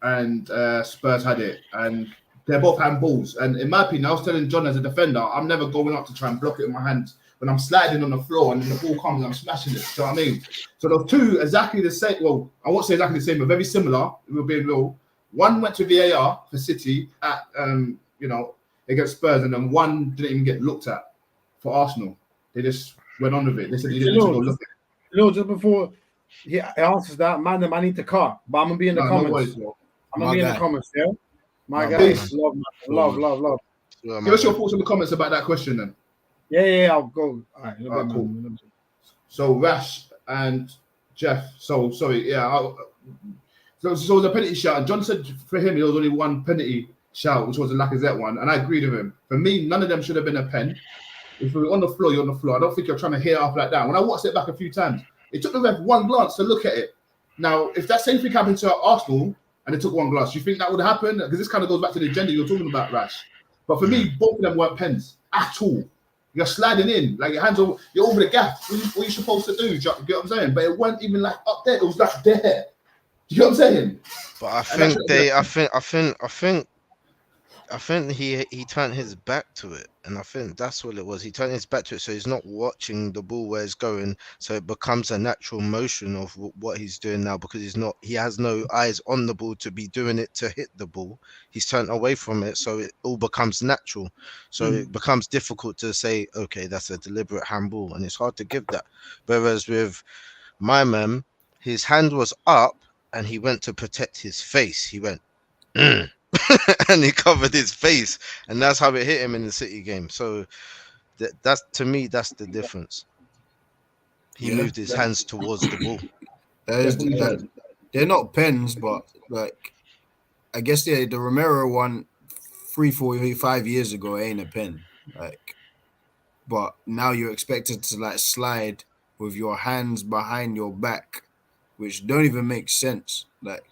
and Spurs had it, and they're both handballs. And in my opinion, I was telling John as a defender, I'm never going up to try and block it with my hands. When I'm sliding on the floor and then the ball comes, I'm smashing it. Do you know what I mean? So those two exactly the same. Well, I won't say exactly the same, but very similar. We're being real. One went to VAR for City at against Spurs, and then one didn't even get looked at for Arsenal. They just went on with it. They said he didn't need to go look at it. Just before he answers that, man, I need to cut, but I'm gonna be in the No comments. worries, bro. I'm gonna be in the comments, yeah. My No, guys, man. love. Yeah, Give us your thoughts in the comments about that question then. Yeah, I'll go. All right, Cool. So Rash and Jeff. So sorry, yeah. So the penalty shout. John said for him there was only one penalty shout, which was the Lacazette one, and I agreed with him. For me, none of them should have been a pen. If you're on the floor, you're on the floor. I don't think you're trying to hit it off like that. When I watched it back a few times, it took the ref one glance to look at it. Now, if that same thing happened to Arsenal and it took one glance, you think that would happen? Because this kind of goes back to the agenda you're talking about, Rash. But for me, both of them weren't pens at all. You're sliding in, like your hands over, you're over the gap. What are you supposed to do? You get what I'm saying? But it wasn't even like up there. It was like there. You know what I'm saying? But I think he turned his back to it, and I think that's what it was. He turned his back to it, so he's not watching the ball where it's going. So it becomes a natural motion of what he's doing now, because he has no eyes on the ball to be doing it to hit the ball. He's turned away from it, so it all becomes natural. So it becomes difficult to say, okay, that's a deliberate handball, and it's hard to give that. Whereas with my man, his hand was up, and he went to protect his face. He went. And he covered his face, and that's how it hit him in the City game. So that's to me, that's the difference. He moved his hands towards the ball. They're not pens, but like I guess the Romero one 3, 4, 5 years ago ain't a pen. Like, but now you're expected to like slide with your hands behind your back, which don't even make sense. Like,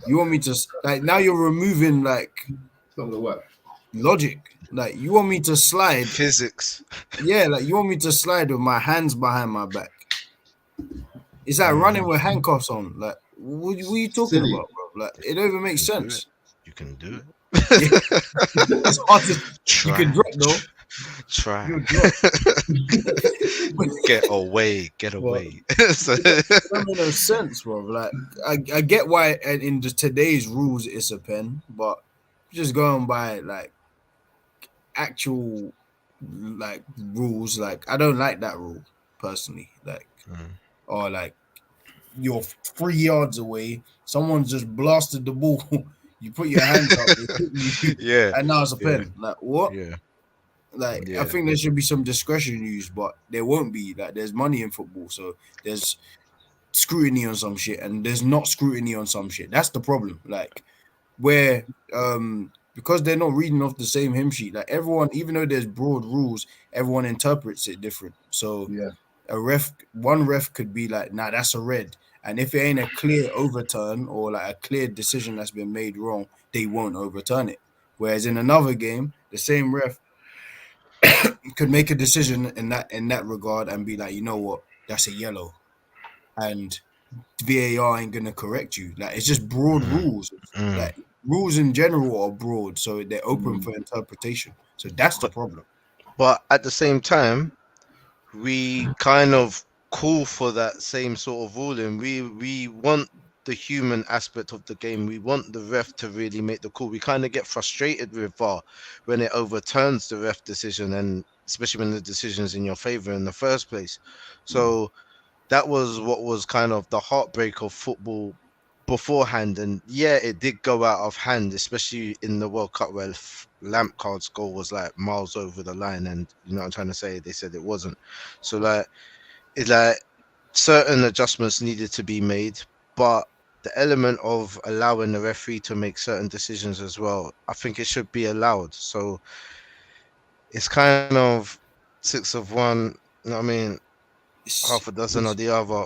you want me to like now you're removing like it's not gonna work. Logic. Like, you want me to slide Physics. Yeah, like you want me to slide with my hands behind my back. It's like running with handcuffs on. Like, what are you talking about, bro? Like, it don't even make sense. You can do it. It's hard to Try. You can drop though. Try. You drop. Get away. So, It doesn't make no sense, bro. Like, I get why in today's rules it's a pen, but just going by like actual like rules, like I don't like that rule personally. Like, or like you're 3 yards away, someone just blasted the ball, you put your hands up, and now it's a pen. Like, what? Like, I think there should be some discretion used, but there won't be. Like, there's money in football, so there's scrutiny on some shit, and there's not scrutiny on some shit. That's the problem. Like, where because they're not reading off the same hymn sheet. Like, everyone, even though there's broad rules, everyone interprets it different. So one ref could be like, nah, that's a red. And if it ain't a clear overturn or like a clear decision that's been made wrong, they won't overturn it. Whereas in another game, the same ref could make a decision in that regard and be like, you know what, that's a yellow. And VAR ain't gonna correct you. Like, it's just broad rules. Like, rules in general are broad, so they're open for interpretation. So that's the problem. But at the same time, we kind of call for that same sort of ruling. We want the human aspect of the game. We want the ref to really make the call. We kind of get frustrated with VAR when it overturns the ref decision, and especially when the decision is in your favor in the first place. So that was what was kind of the heartbreak of football beforehand. And yeah, it did go out of hand, especially in the World Cup where Lampard's goal was like miles over the line, and you know what I'm trying to say, they said it wasn't. So like, it's like certain adjustments needed to be made, but the element of allowing the referee to make certain decisions as well, I think it should be allowed. So it's kind of 6 of one, you know what I mean, half a dozen of the other.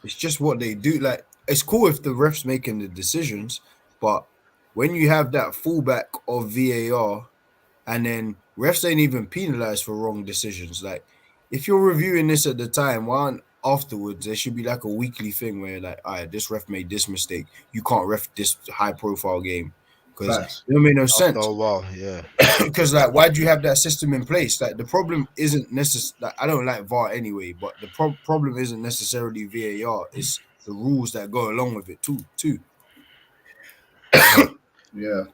It's just what they do. Like, it's cool if the ref's making the decisions, but when you have that fallback of VAR and then refs ain't even penalized for wrong decisions, like, if you're reviewing this at the time, why aren't afterwards there should be like a weekly thing where like, all right, this ref made this mistake, you can't ref this high profile game, because it don't make no sense. After a while, because like, why do you have that system in place? Like, the problem isn't necessarily, like, I don't like VAR anyway, but the problem isn't necessarily VAR, it's the rules that go along with it too.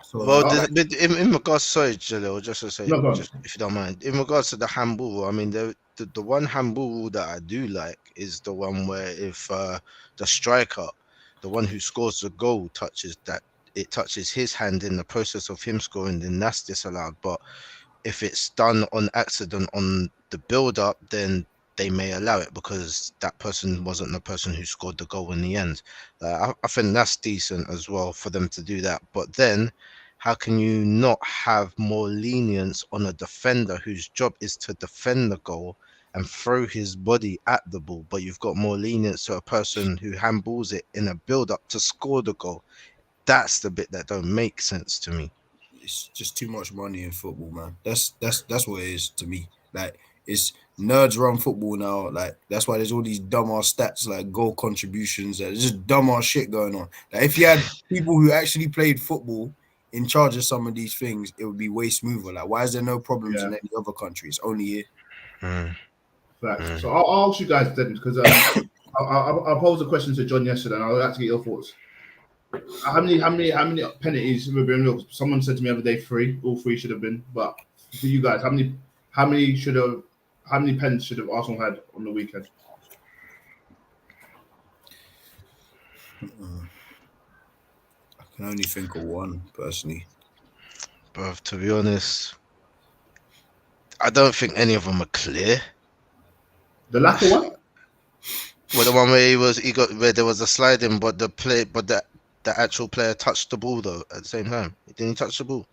So, well, in regards, sorry, Jalil, just to say, just, if you don't mind, in regards to the handball, I mean, the the one handball rule that I do like is the one where if the striker, the one who scores the goal, it touches his hand in the process of him scoring, then that's disallowed. But if it's done on accident on the build up, then they may allow it because that person wasn't the person who scored the goal in the end. I think that's decent as well for them to do that. But then, how can you not have more lenience on a defender whose job is to defend the goal and throw his body at the ball, but you've got more lenience to a person who handballs it in a build up to score the goal? That's the bit that don't make sense to me. It's just too much money in football, man. That's what it is to me. Like, it's nerds run football now. Like, that's why there's all these dumbass stats like goal contributions. There's just dumbass shit going on. Like, if you had people who actually played football in charge of some of these things, it would be way smoother. Like, why is there no problems in any other countries? Only here. Facts. So I'll ask you guys then, because I posed a question to John yesterday, and I'd like to get your thoughts. How many penalties have been real? Someone said to me the other day 3. All 3 should have been. But for you guys, how many pens should have Arsenal had on the weekend? I can only think of one personally. But to be honest, I don't think any of them are clear. The latter one? Well, the one where there was a sliding, but the actual player touched the ball though at the same time. Didn't he touch the ball?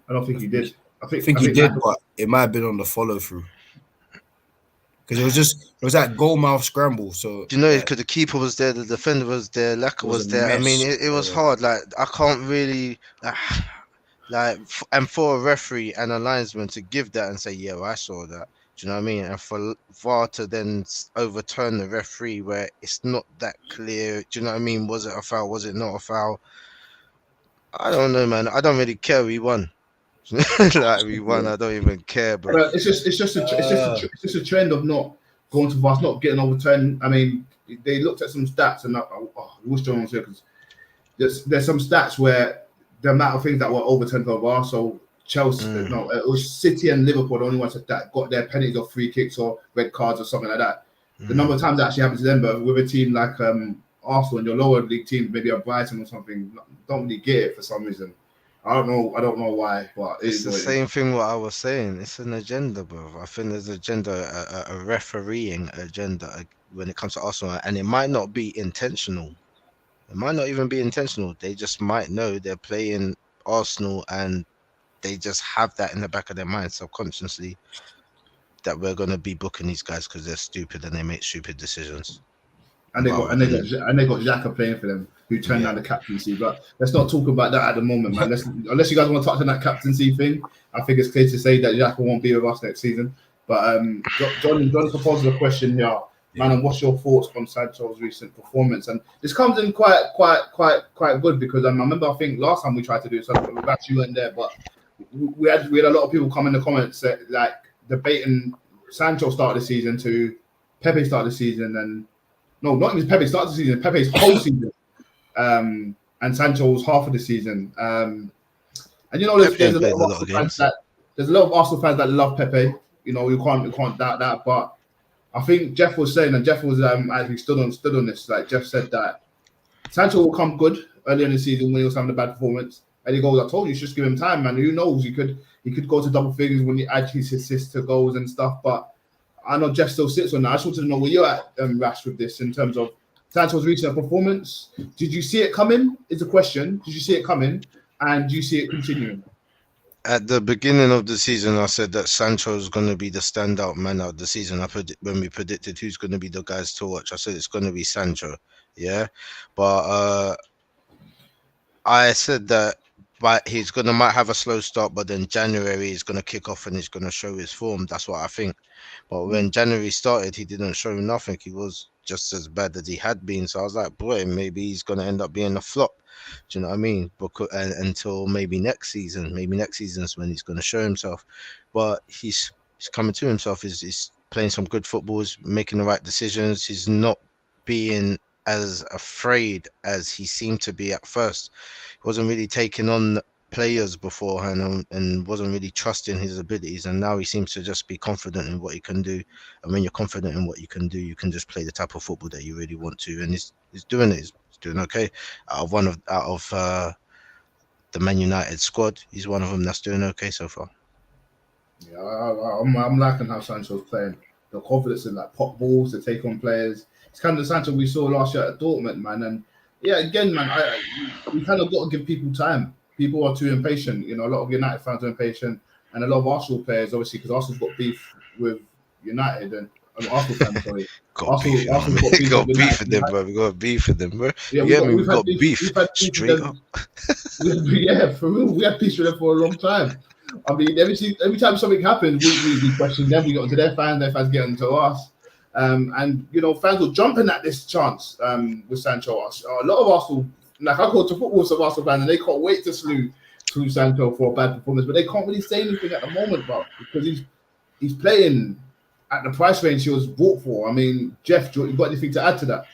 I don't think he did. I think he did, but it might have been on the follow through. Because it was that goal mouth scramble. So do you know, because the keeper was there, the defender was there, Laka was there. I mean, it was hard. Like, I can't really and for a referee and a linesman to give that and say, yeah, well, I saw that. Do you know what I mean? And for VAR to then overturn the referee where it's not that clear. Do you know what I mean? Was it a foul? Was it not a foul? I don't know, man. I don't really care. We won. Like, we won. I don't even care, bro. Well, it's just a trend of not going to VAR, not getting overturned. I mean, they looked at some stats, and I wish John was here, because there's some stats where the amount of things that were overturned for VAR. So Chelsea, it was City and Liverpool, the only ones that got their penalties or free kicks or red cards or something like that. The number of times that actually happened to them, but with a team like Arsenal and your lower league team, maybe a Brighton or something, don't really get it for some reason. I don't know why, but it's the same thing what I was saying. It's an agenda, bro. I think there's an agenda, a refereeing agenda when it comes to Arsenal, and it might not be intentional. It might not even be intentional. They just might know they're playing Arsenal, and they just have that in the back of their mind subconsciously that we're gonna be booking these guys because they're stupid and they make stupid decisions. And they got Xhaka playing for them, who turned down the captaincy. But let's not talk about that at the moment, man. Unless you guys want to touch on that captaincy thing, I think it's clear to say that Xhaka won't be with us next season. But John proposes a question here, man. And what's your thoughts on Sancho's recent performance? And this comes in quite good, because I remember, I think last time we tried to do something, we actually weren't there, but we had a lot of people come in the comments like debating Sancho start the season to Pepe start the season, and no, not even Pepe start the season, Pepe's whole season, and Sancho's half of the season. And you know, there's a lot of Arsenal fans that love Pepe. You know, you can't doubt that. But I think Jeff was saying, and Jeff was actually stood on this. Like Jeff said that Sancho will come good early in the season when he was having a bad performance. And he goes, I told you, just give him time, man. Who knows? He could go to double figures when he adds his assists to goals and stuff. But I know Jeff still sits on that. I just wanted to know where you're at, Rash, with this in terms of Sancho's recent performance. Did you see it coming? Is the question. Did you see it coming? And do you see it continuing? At the beginning of the season, I said that Sancho is going to be the standout man of the season. When we predicted who's going to be the guys to watch, I said it's going to be Sancho. Yeah, but I said that. But he's might have a slow start, but then January he's gonna kick off and he's gonna show his form. That's what I think. But when January started, he didn't show nothing. He was just as bad as he had been. So I was like, boy, maybe he's gonna end up being a flop. Do you know what I mean? Until maybe next season. Maybe next season's when he's gonna show himself. But he's coming to himself. He's playing some good football. He's making the right decisions. He's not being as afraid as he seemed to be at first. He wasn't really taking on players beforehand and wasn't really trusting his abilities, and now he seems to just be confident in what he can do. And when you're confident in what you can do, you can just play the type of football that you really want to. And he's doing it. He's doing okay. Out of the Man United squad, he's one of them that's doing okay so far. Yeah, I'm liking how Sancho's playing. The confidence in like pop balls to take on players. It's kind of the Sancho we saw last year at Dortmund, man. And yeah, again, man, we kind of got to give people time. People are too impatient. You know, a lot of United fans are impatient, and a lot of Arsenal players, obviously, because Arsenal's got beef with United and Arsenal fans. Sorry, Arsenal's got beef. Got beef with them, bro. We got beef with them, bro. Yeah, we've got beef. We've had beef Straight with up. them. Yeah, for real, we had beef with them for a long time. I mean, every time something happens, we question them. We got into their fans get into us. And you know, fans were jumping at this chance with Sancho. A lot of Arsenal, like I go to football, some Arsenal fans, and they can't wait to slew Sancho for a bad performance, but they can't really say anything at the moment, bro, because he's playing at the price range he was bought for. I mean, Jeff, you got anything to add to that?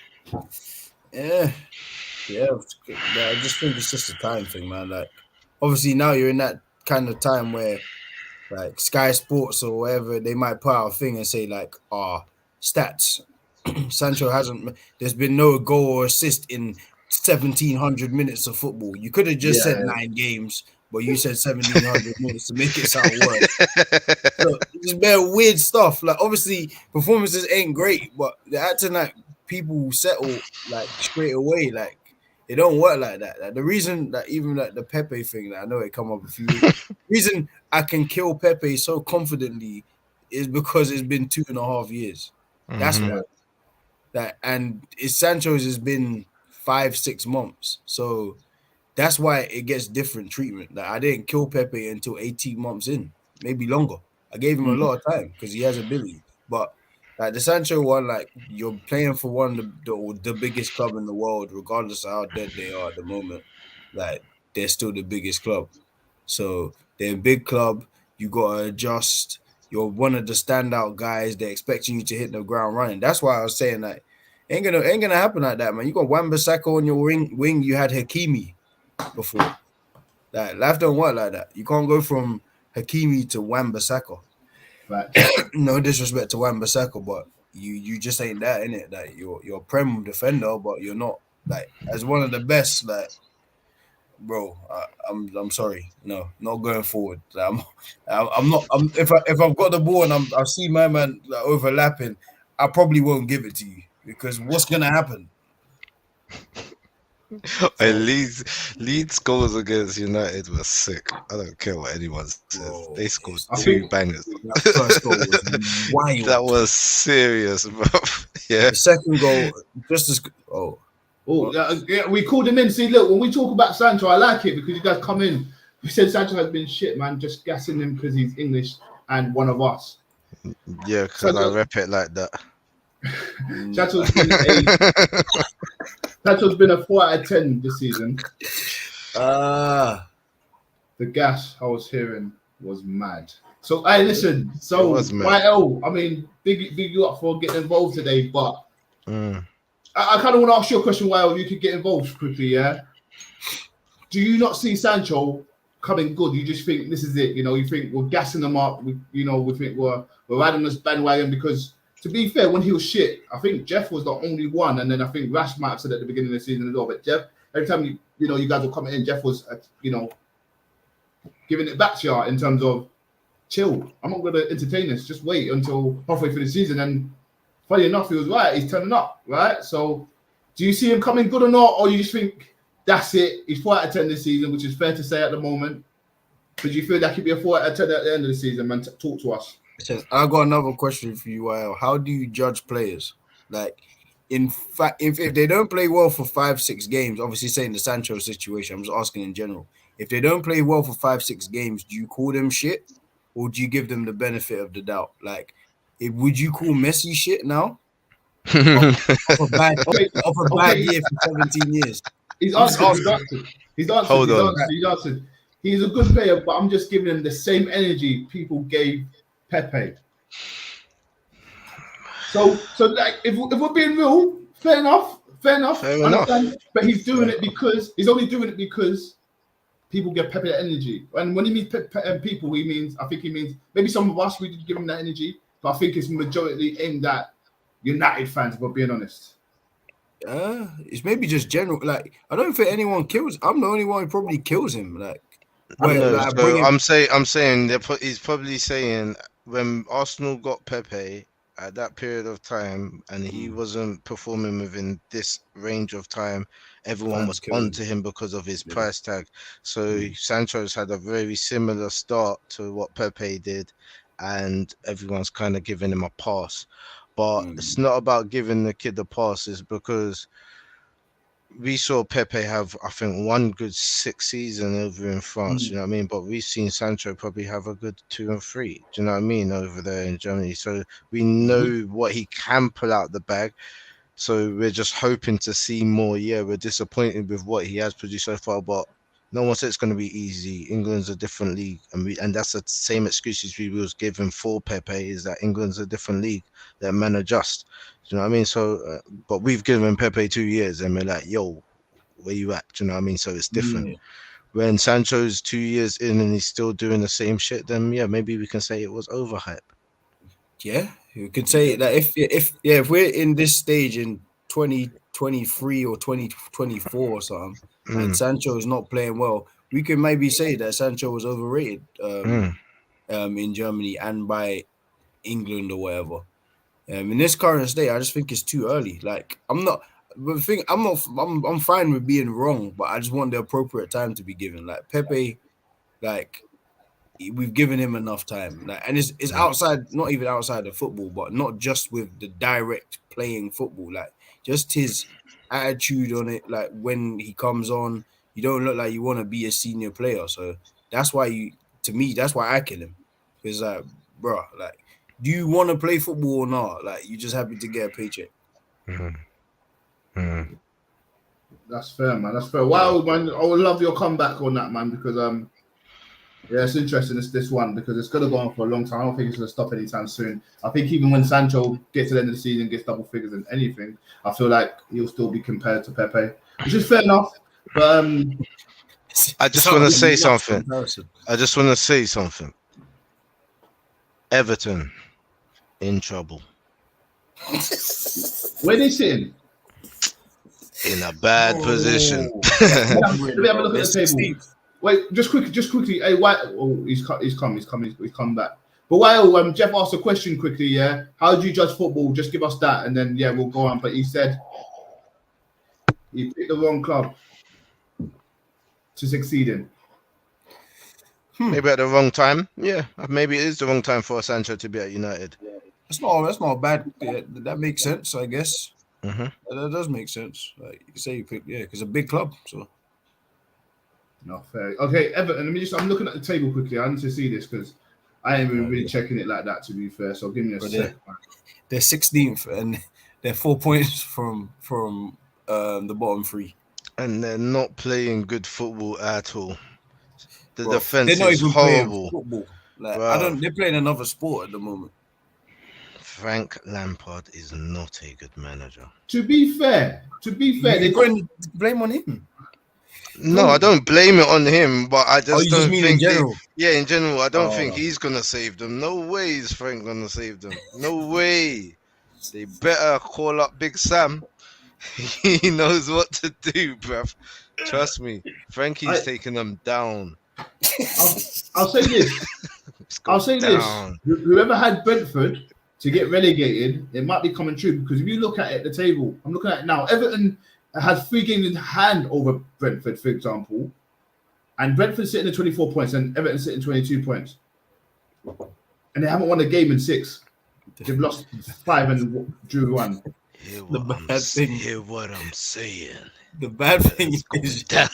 Yeah. I just think it's just a time thing, man. Like, obviously now you're in that kind of time where, like, Sky Sports or whatever, they might put out a thing and say like, stats. Sancho there's been no goal or assist in 1,700 minutes of football. You could have just said 9 games, but you said 1,700 minutes to make it sound worse. So it's bare weird stuff. Like, obviously, performances ain't great, but they're acting like people settle like straight away. Like, it don't work like that. Like, the reason that even like the Pepe thing, that I know it come up a few weeks, reason I can kill Pepe so confidently is because it's been 2.5 years. That's why. That, and Sancho's has been 5-6 months. So that's why it gets different treatment. Like, I didn't kill Pepe until 18 months in, maybe longer. I gave him a lot of time because he has ability. But like the Sancho one, like, you're playing for one of the biggest club in the world, regardless of how dead they are at the moment. Like, they're still the biggest club. So they're a big club. You gotta adjust. You're one of the standout guys. They're expecting you to hit the ground running. That's why I was saying that ain't gonna happen like that, man. You got Wan-Bissaka on your wing. You had Hakimi before. Like, life don't work like that. You can't go from Hakimi to Wan-Bissaka. Right. No disrespect to Wan-Bissaka, but you just ain't that, innit? Like, you're a prem defender, but you're not like as one of the best. Like, bro, I'm sorry, no, not going forward. Like, I'm not. If I've got the ball and I see my man like, overlapping, I probably won't give it to you because what's gonna happen? Leeds goals against United were sick. I don't care what anyone says. Bro, they scored 2 bangers. That first goal was wild. That was serious, bro. Yeah. The second goal, just as yeah, we called him in. See, look, when we talk about Sancho, I like it because you guys come in. We said Sancho has been shit, man. Just gassing him because he's English and one of us. Yeah, because I rep it like that. Sancho's been a 4 out of 10 this season. The gas I was hearing was mad. So, hey, listen. So, YL, I mean, big you up for getting involved today, but I kind of want to ask you a question, YL. You could get involved quickly, yeah? Do you not see Sancho coming good? You just think this is it? You know, you think we're gassing them up. We think we're riding this bandwagon because, to be fair, when he was shit, I think Jeff was the only one, and then I think Rash might have said at the beginning of the season as well. But Jeff, every time you guys were coming in, Jeff was giving it back to you in terms of chill. I'm not going to entertain this. Just wait until halfway through the season. And funny enough, he was right. He's turning up, right? So, do you see him coming good or not, or you just think that's it? He's 4 out of 10 this season, which is fair to say at the moment. But do you feel that could be a 4 out of 10 at the end of the season, man? Talk to us. I got another question for you, YL. How do you judge players? Like, in fact, if they don't play well for 5-6 games, obviously saying the Sancho situation, I'm just asking in general. If they don't play well for 5-6 games, do you call them shit, or do you give them the benefit of the doubt? Like, would you call Messi shit now? off a bad year for 17 years. He's answered. He's a good player, but I'm just giving him the same energy people gave Pepe. So like, if we're being real, fair enough. But he's doing it because he's only doing it because people give Pepe that energy. And when he means people, I think he means maybe some of us we did give him that energy, but I think it's majority aimed at United fans. If we're being honest. It's maybe just general. Like, I don't think anyone kills. I'm the only one who probably kills him. Like, No, so I'm saying he's probably saying when Arsenal got Pepe at that period of time and he wasn't performing within this range of time, everyone was onto him because of his price tag. So Sancho's had a very similar start to what Pepe did, and everyone's kind of giving him a pass. But it's not about giving the kid a pass, it's because we saw Pepe have, I think, one good 6 season over in France, you know what I mean? But we've seen Sancho probably have a good 2 or 3, do you know what I mean, over there in Germany. So we know what he can pull out the bag. So we're just hoping to see more. Yeah, we're disappointed with what he has produced so far, but no one said it's going to be easy. England's a different league, and that's the same excuses we was given for Pepe, is that England's a different league, that men adjust. Do you know what I mean? So, but we've given Pepe 2 years, and we're like, yo, where you at? Do you know what I mean? So it's different. When Sancho's 2 years in and he's still doing the same shit, then yeah, maybe we can say it was overhype. Yeah, you could say that if we're in this stage in 2023 or 2024 or something, and Sancho is not playing well, we can maybe say that Sancho was overrated in Germany and by England or whatever. In this current state, I just think it's too early. Like, I'm fine with being wrong, but I just want the appropriate time to be given. Like Pepe, like, we've given him enough time. Like, and it's outside, not even outside of football, but not just with the direct playing football. Like, just his attitude on it. Like, when he comes on, you don't look like you want to be a senior player. So that's why that's why I kill him. Because, like, bro, like, do you want to play football or not? Like, you just happy to get a paycheck. That's fair, man. That's fair. Wow, man. I would love your comeback on that, man, because yeah, it's interesting. It's this one because it's gonna go on for a long time. I don't think it's gonna stop anytime soon. I think even when Sancho gets to the end of the season, gets double figures and anything, I feel like he'll still be compared to Pepe, which is fair enough. But I just want to say something. Everton in trouble. Where they sitting? In a bad position. Let me have a look at the table. Wait, just quickly. Hey, why? Oh, he's come back. But while Jeff asked a question quickly, yeah, how do you judge football? Just give us that, and then yeah, we'll go on. But he said he picked the wrong club to succeed in. Maybe at the wrong time. Yeah, maybe it is the wrong time for Sancho to be at United. That's not bad. Yeah, that makes sense, I guess. That does make sense. Like, you can say you picked, yeah, because a big club. So. No, fair. Okay, Everton. I'm looking at the table quickly. I need to see this because I ain't even really checking it like that, to be fair. So give me a sec. They're 16th and they're 4 points from the bottom 3. And they're not playing good football at all. The defense is horrible. Playing football. Like, they're playing another sport at the moment. Frank Lampard is not a good manager. To be fair, they're going to blame on him. No, I don't blame it on him, but I just don't think. In general? In general, I don't think he's gonna save them. No way is Frank gonna save them. No way. They better call up Big Sam. He knows what to do, bruv. Trust me, Frankie's taking them down. I'll say this. Whoever had Brentford to get relegated, it might be coming true because if you look at it, the table, I'm looking at it now. Everton has 3 games in hand over Brentford, for example, and Brentford sitting at 24 points and Everton sitting 22 points, and they haven't won a game in 6. They've lost 5 and drew 1. Hear what I'm saying. The bad thing is down.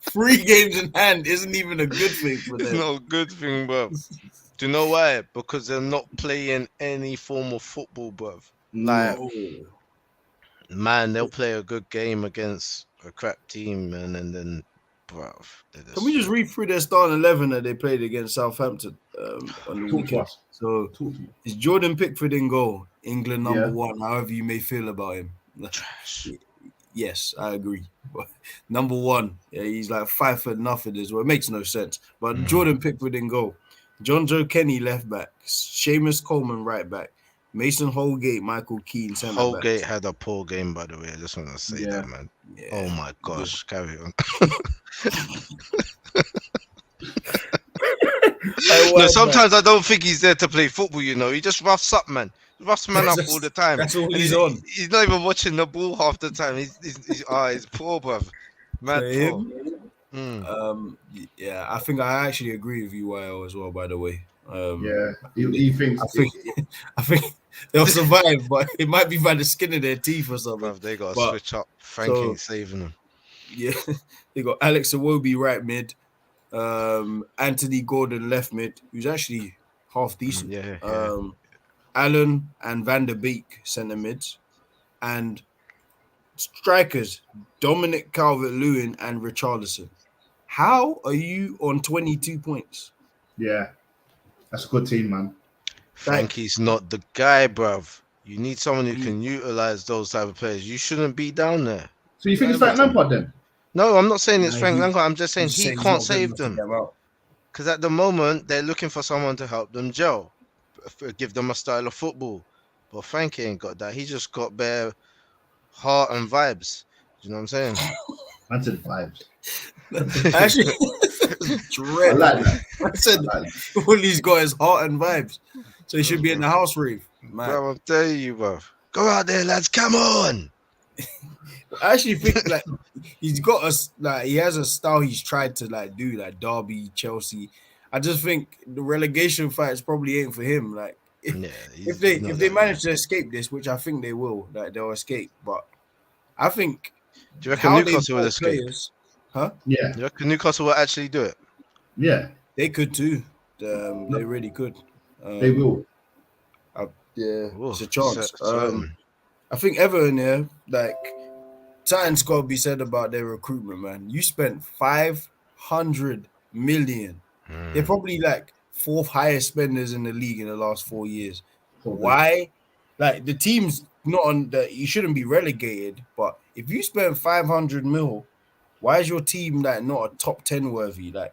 3 games in hand isn't even a good thing for them. It's not a good thing, bro. Do you know why? Because they're not playing any form of football, bro. Like, man, they'll play a good game against a crap team, and then bro. Can we just read through their starting 11 that they played against Southampton on the weekend? So is Jordan Pickford in goal? England number 1, however you may feel about him. Trash. Yes, I agree. Number one, yeah, he's like 5 foot nothing as well. It makes no sense. But Jordan Pickford in goal, John Joe Kenny left back, Seamus Coleman right back, Mason Holgate, Michael Keane centre back. Holgate had a poor game, by the way. I just want to say that, man. Yeah. Oh my gosh, carry on. No, sometimes I don't think he's there to play football. You know, he just roughs up, man. Roughs man up all the time. That's all And he's on. He's not even watching the ball half the time. He's poor, bruv. Mad poor. Yeah, I think I actually agree with you, YL, as well. By the way, he thinks. I think they'll survive, but it might be by the skin of their teeth or something. Bruv, they got to switch up. Frankie saving them. Yeah, they got Alex Iwobi right mid, Anthony Gordon left mid, who's actually half decent. Allen and Van der Beek centre mids, and strikers Dominic Calvert-Lewin and Richarlison. How are you on 22 points? Yeah, that's a good team, man. Frankie's not the guy, bruv. You need someone who can utilize those type of players. You shouldn't be down there. So you think it's Frank Lampard then? No, I'm not saying it's Frank Lampard. I'm just saying he can't save them. Because at the moment, they're looking for someone to help them gel, give them a style of football. But Frankie ain't got that. He just got bare heart and vibes. Do you know what I'm saying? I said vibes. Actually, I like that. I said all he's got is heart and vibes. So he should be in the house rave. Man. Bro, I'm telling you, bro. Go out there, lads. Come on. I actually think like he's got us like he has a style he's tried to like do like Derby, Chelsea. I just think the relegation fights probably ain't for him. Like if they manage to escape this, which I think they will, like they'll escape. But I think do you reckon Newcastle will escape? Huh? Yeah. Do you reckon Newcastle will actually do it? Yeah. They could too. They really could. They will. Yeah, it's a chance. I think Everton like something's got to be said about their recruitment, man. You spent 500 million. They're probably like 4th highest spenders in the league in the last 4 years. Why? Like the team's not on the. You shouldn't be relegated, but if you spend 500 mil, why is your team like not a top 10 worthy? Like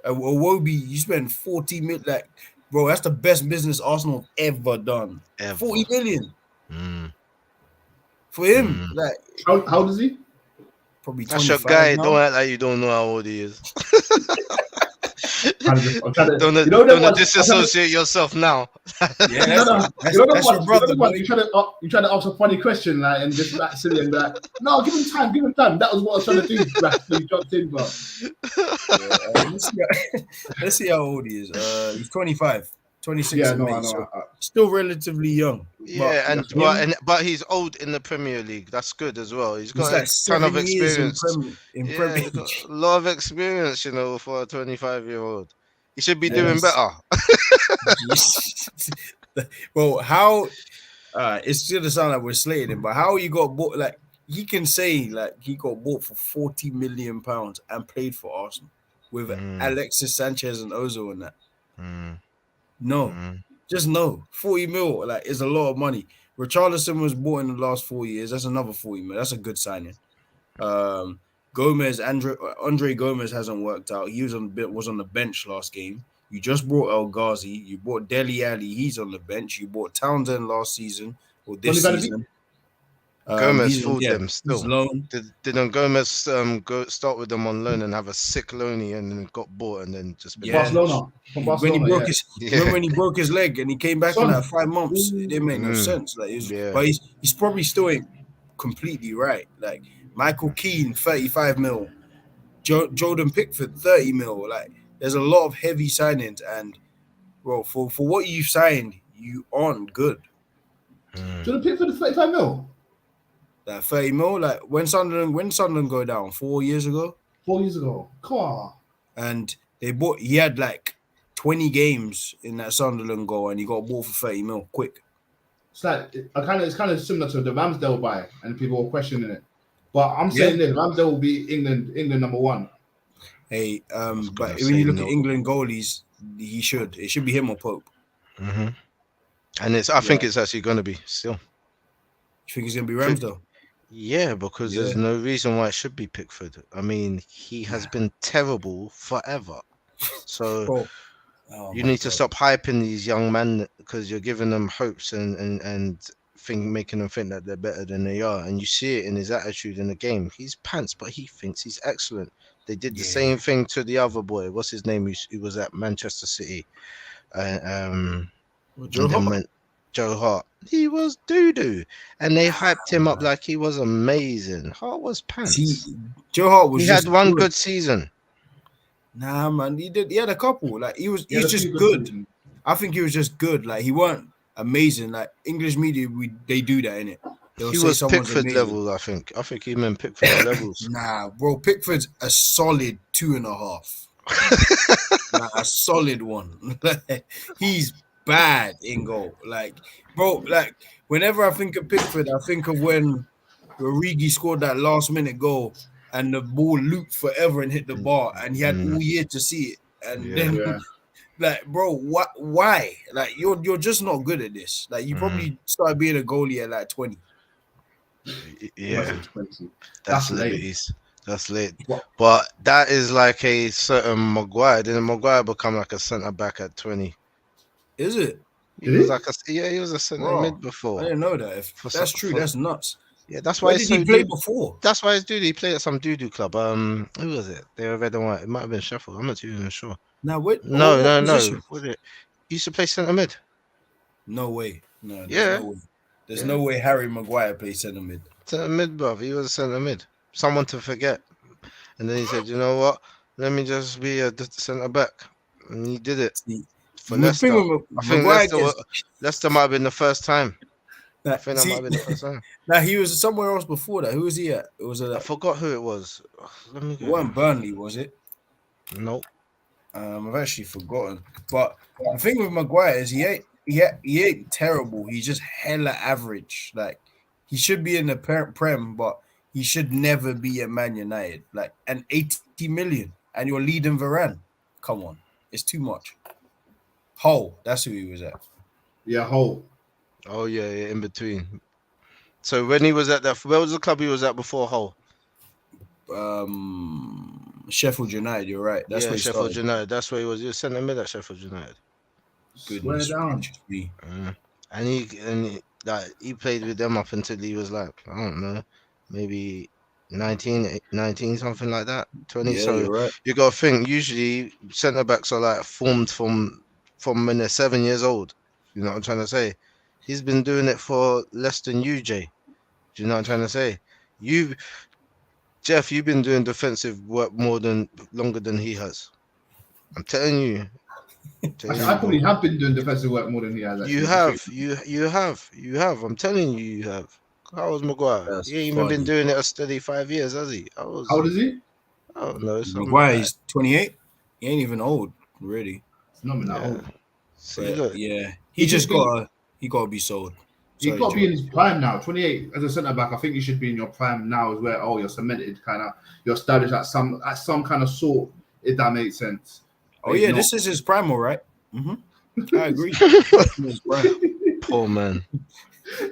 Iwobi, you spend 40 mil. Like, bro, that's the best business Arsenal have ever done. 40 million. For him, like how old is he? Probably 25. That's your guy. Now. Don't act like you don't know how old he is. Don't disassociate yourself now. Yeah, that's your brother. You try to ask a funny question, like, and just like silly and be like, no, give him time. That was what I was trying to do. When he dropped in, bro. Let's see how old he is. He's 25. 26. Yeah, no, I know. Still relatively young. Yeah, but he's old in the Premier League. That's good as well. He's got like a ton of experience. In Premier League. A lot of experience, you know, for a 25-year-old. He should be doing better. Well, how? It's gonna sound like we're slating him, but how he got bought? Like he can say, like he got bought for £40 million and played for Arsenal with Alexis Sanchez and Ozil and that. No, just no. 40 mil, like, is a lot of money. Richarlison was bought in the last 4 years. That's another 40 mil. That's a good signing. Andre Gomez hasn't worked out. He was on the bench last game. You just brought El Ghazi. You bought Dele Alli. He's on the bench. You bought Townsend last season or this season. Gomez fooled them still. Didn't Gomez go start with them on loan and have a sick loanie and then got bought and then just been Barcelona. When he broke his leg and he came back in like 5 months, it didn't make no sense. Like, but he's probably still ain't completely right. Like Michael Keane, 35 mil, Jordan Pickford, 30 mil. Like there's a lot of heavy signings, and bro, for what you've signed, you aren't good. Jordan Pickford is 35 mil. Like 30 mil, like when Sunderland go down 4 years ago. 4 years ago. Come on. And he had like 20 games in that Sunderland goal and he got bought for 30 mil quick. It's kind of similar to the Ramsdale buy, and people were questioning it. But I'm saying that Ramsdale will be England number one. Hey, but when you look at England goalies, it should be him or Pope. And I think it's actually going to be still. You think it's going to be Ramsdale? Yeah, because there's no reason why it should be Pickford. I mean, he has been terrible forever. So Bro. Oh you my need to God. stop hyping these young men because you're giving them hopes and making them think that they're better than they are. And you see it in his attitude in the game. He's pants, but he thinks he's excellent. They did the same thing to the other boy. What's his name? He was at Manchester City. Joe And then Hart? went Joe Hart. He was doo-doo. And they hyped him up like he was amazing. Hart was See, pants. Joe Hart was He just had one good. good season. Nah, man, he had a couple. Like he's Yeah, just good. I think he was just good. Like he weren't amazing. Like English media, they do that in it. They'll He say was someone's Pickford amazing. level, I think. I think he meant Pickford levels. Nah, bro, Pickford's a solid 2.5. Like a solid one. He's bad in goal. Like, bro, like whenever I think of Pickford, I think of when Origi scored that last minute goal and the ball looped forever and hit the bar, and he had all year to see it. And then like, bro, what? Why? Like, you're just not good at this. Like, you probably started being a goalie at like 20. Yeah, That's late. liberties. That's late. What? But that is like a certain Maguire. Didn't Maguire become like a centre back at 20? Is it? He was like he was a centre Bro, mid I before. didn't know that. If that's true, that's nuts. Yeah, that's why Where did he play before? That's why he's dude. He played at some doo-doo club. Who was it? They were red and white. It might have been Sheffield. I'm not too even sure. Now, what? No. Position? Was it? He used to play centre mid. No way. No, Yeah. no way. There's no way Harry Maguire plays centre mid. Centre mid, bruv. He was a centre mid. Someone to forget. And then he said, "You know what? Let me just be a centre back." And he did it for Leicester. I think Leicester might have been the first time. I think that might have been the first time. Now he was somewhere else before that. Who was he at? It was I forgot who it was. Let me. It wasn't Burnley, was it? Nope. I've actually forgotten. But the thing with Maguire is he ain't terrible. He's just hella average. Like he should be in the Prem, but he should never be at Man United. Like an 80 million, and you're leading Varane. Come on, it's too much. Hull, that's who he was at. Yeah, Hull. Oh yeah, in between. So when he was at that, where was the club he was at before Hull? Sheffield United. You're right. That's where he Sheffield started. United. That's where he was. He was centre mid at Sheffield United. Goodness gracious me. And he played with them up until he was like, I don't know, maybe 19, something like that, 20. Yeah, so you're right. You got to think. Usually centre backs are like formed from when they're 7 years old. You know what I'm trying to say? He's been doing it for less than you, Jay. Do you know what I'm trying to say? Jeff, you've been doing defensive work longer than he has. I'm telling you. I probably have been doing defensive work more than he has. Actually. You have. I'm telling you, you have. How was Maguire? That's he ain't funny. even been doing it a steady 5 years, has he? How old is he? I don't know. Maguire is 28. He ain't even old, really. It's not that old. See, look. Yeah, he gotta be sold. He's got to be in his prime now. 28 as a centre back. I think you should be in your prime now, as where you're cemented, kind of. You're established at some kind of sort. If that makes sense. Oh yeah, this is his prime, all right. I agree. Poor man.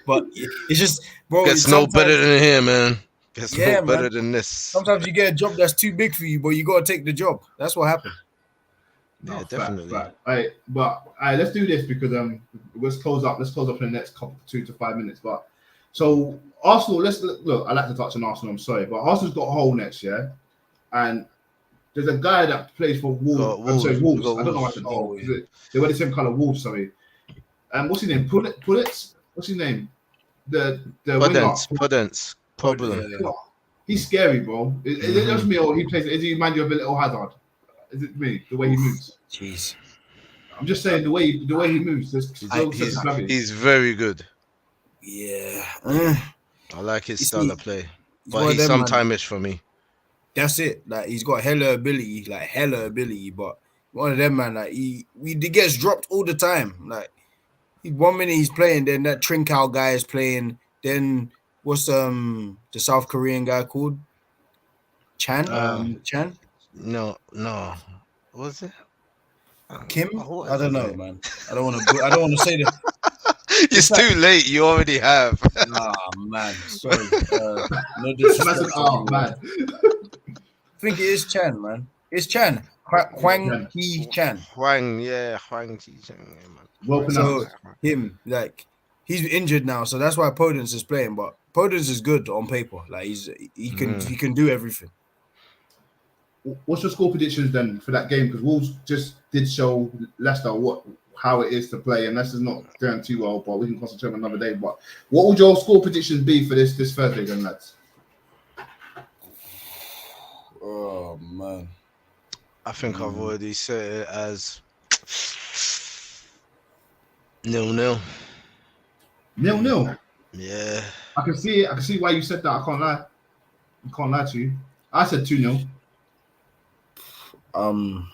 But it's just, bro. Gets no better than here, man. Gets no better than this. Sometimes you get a job that's too big for you, but you gotta take the job. That's what happened. Yeah, definitely. Fact. Let's do this because let's close up in the next 2 to 5 minutes. But so Arsenal, let's look. I like to touch on Arsenal. I'm sorry, but Arsenal's got a hole next year, and there's a guy that plays for Wolves. I'm sorry, Wolves. I don't know what to do. They wear the same color Wolves. Sorry. What's his name? Pullets. What's his name? The Podence. Problem. Yeah. He's scary, bro. Is it just me or he plays? Is he remind you of a little Hazard? Is it me? The way he moves. Jeez. I'm just saying the way he moves. He's very good. Yeah. I like his style of play, but he's sometime-ish for me. That's it. Like he's got hella ability, but one of them, man, like he gets dropped all the time. Like 1 minute he's playing, then that Trincao guy is playing, then what's the South Korean guy called? Chan? Chan? No. Was it? Kim? I don't know, man. I don't want to say that. It's too late. You already have. Ah, man. Sorry. No Man disrespect. said, oh, man. I think it is Chan, man. It's Chan. Huang He Chan. Huang Ji-cheng, yeah, man. Well So pronounced. him, like, he's injured now, so that's why Podence is playing. But Podence is good on paper. Like he can do everything. What's your score predictions then for that game? Because Wolves just did show Leicester how it is to play, and Leicester's not doing too well, but we can concentrate on another day. But what would your score predictions be for this Thursday then, lads? Oh man. I think I've already said it as 0-0. 0-0. Yeah. I can see why you said that. I can't lie to you. I said 2-0. I'm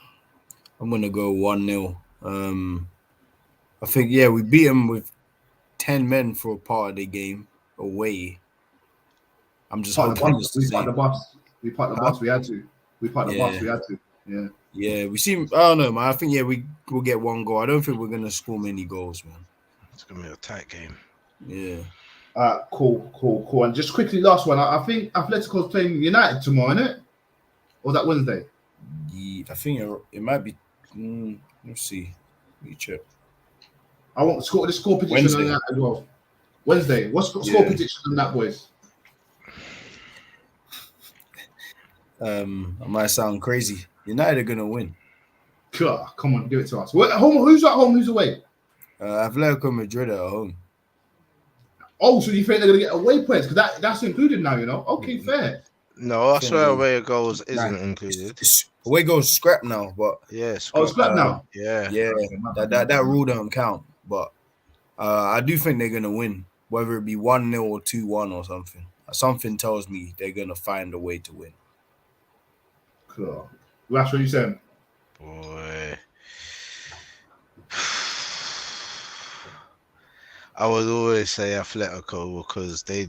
gonna go 1-0. I think we beat them with 10 men for a part of the game away. I'm just hoping it's the We same. parked the bus. We parked the bus. We had to. We parked the bus. We had to. Yeah. Yeah, we seem. I don't know, man. I think we will get one goal. I don't think we're gonna score many goals, man. It's gonna be a tight game. Yeah. Cool. And just quickly, last one. I think Atletico's playing United tomorrow, isn't it? Or that Wednesday? Yeah, I think it might be. Let's see. Let me check. I want the score prediction Wednesday. on that as well. Wednesday. What's the score prediction on that, boys? I might sound crazy. United are gonna win. Sure. Come on, give it to us. Who's at home? Who's away? Atletico Madrid are at home. Oh, so you think they're gonna get away points? Because that's included now, you know? Okay, fair. No, I swear away goals isn't included. Away goes scrap now, but Scrap now. Yeah. That rule don't count. But I do think they're gonna win, whether it be 1-0 or 2-1 or something. Something tells me they're gonna find a way to win. Cool. That's what you saying? Boy. I would always say Atletico because they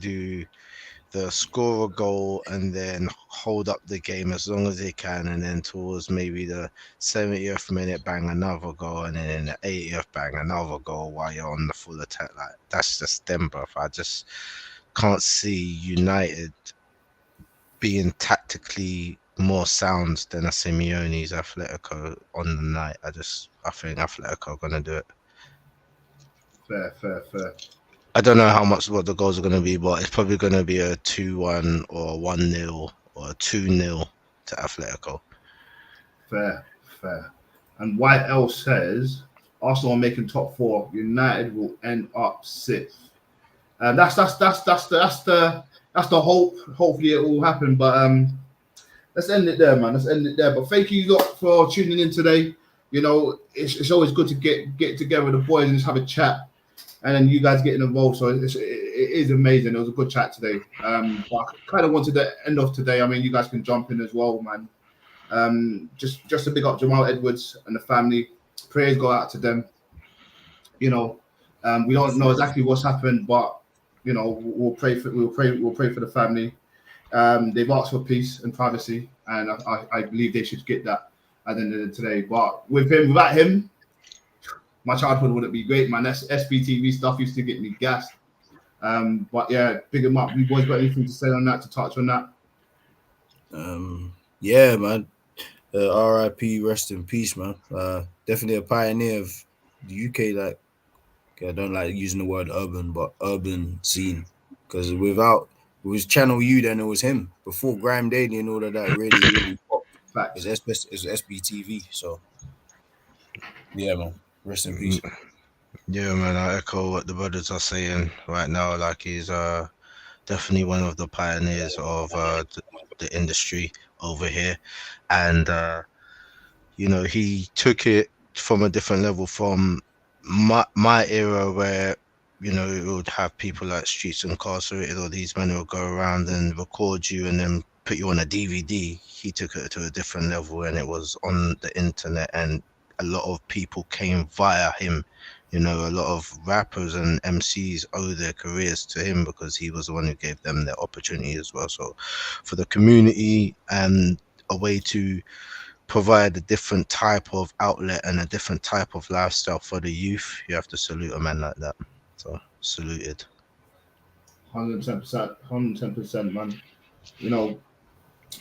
score a goal and then hold up the game as long as they can, and then towards maybe the 70th minute bang another goal, and then in the 80th bang another goal while you're on the full attack. Like, that's just them, bro. I just can't see United being tactically more sound than a Simeone's Atletico on the night. I think Atletico are gonna do it. Fair. I don't know what the goals are going to be, but it's probably going to be a 2-1 or 1-0 or a 2-0 to Atletico. Fair. And YL says Arsenal are making top 4. United will end up 6th. That's the hope. Hopefully it will happen. But let's end it there, man. But thank you lot for tuning in today. You know, it's always good to get together with the boys and just have a chat. And then you guys getting involved, so it is amazing. It was a good chat today. But I kind of wanted to end off today. I mean, you guys can jump in as well, man. Just to big up Jamal Edwards and the family. Prayers go out to them. You know, we don't know exactly what's happened, but you know, we'll pray for the family. They've asked for peace and privacy, and I believe they should get that at the end of today. But without him. My childhood wouldn't be great, man. That's SBTV stuff used to get me gassed. But yeah, big them up. You boys got anything to say on that, to touch on that? Yeah, man. RIP, rest in peace, man. Definitely a pioneer of the UK. Like, I don't like using the word urban, but urban scene. Because it was Channel U, then it was him. Before Grime Daily and all of that really popped. It was SBTV. So, yeah, man. Rest in peace. Yeah, man. I echo what the brothers are saying right now. Like, he's definitely one of the pioneers of the industry over here, and you know, he took it from a different level from my era, where you know it would have people like Streets Incarcerated, or these men who would go around and record you and then put you on a DVD. He took it to a different level, and it was on the internet, and a lot of people came via him. You know, a lot of rappers and MCs owe their careers to him because he was the one who gave them their opportunity as well. So for the community and a way to provide a different type of outlet and a different type of lifestyle for the youth, you have to salute a man like that. So saluted. 110%, 110%, man. You know,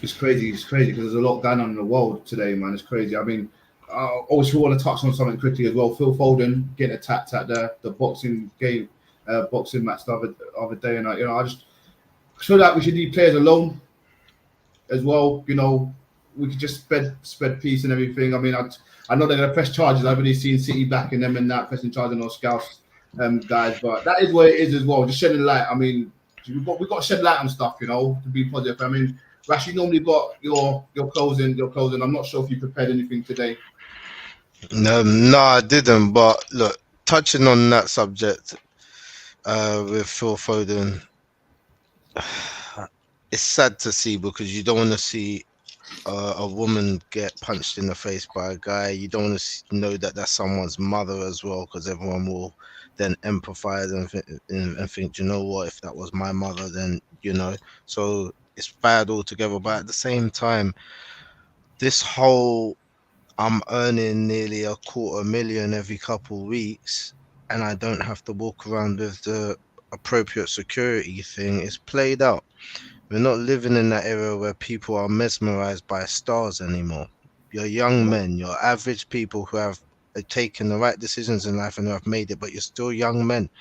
it's crazy because there's a lot going on in the world today, man. It's crazy. I mean, I also want to touch on something quickly as well. Phil Foden getting attacked at the boxing game, boxing match the other day, and I just feel like we should leave players alone as well. You know, we could just spread peace and everything. I mean, I know they're gonna press charges. I've already seen City backing them and that pressing charges on those scouts guys, but that is what it is as well. Just shedding light. I mean, we got to shed light on stuff, you know, to be positive. I mean, Rash, you normally got your closing. I'm not sure if you prepared anything today. No, I didn't. But look, touching on that subject with Phil Foden, it's sad to see because you don't want to see a woman get punched in the face by a guy. You don't want to know that that's someone's mother as well, because everyone will then empathize and think, you know what, if that was my mother, then, you know. So it's bad altogether. But at the same time, this whole I'm earning nearly $250,000 every couple of weeks and I don't have to walk around with the appropriate security thing is played out. We're not living in that era where people are mesmerized by stars anymore. You're young men, you're average people who have taken the right decisions in life and who have made it, but you're still young men,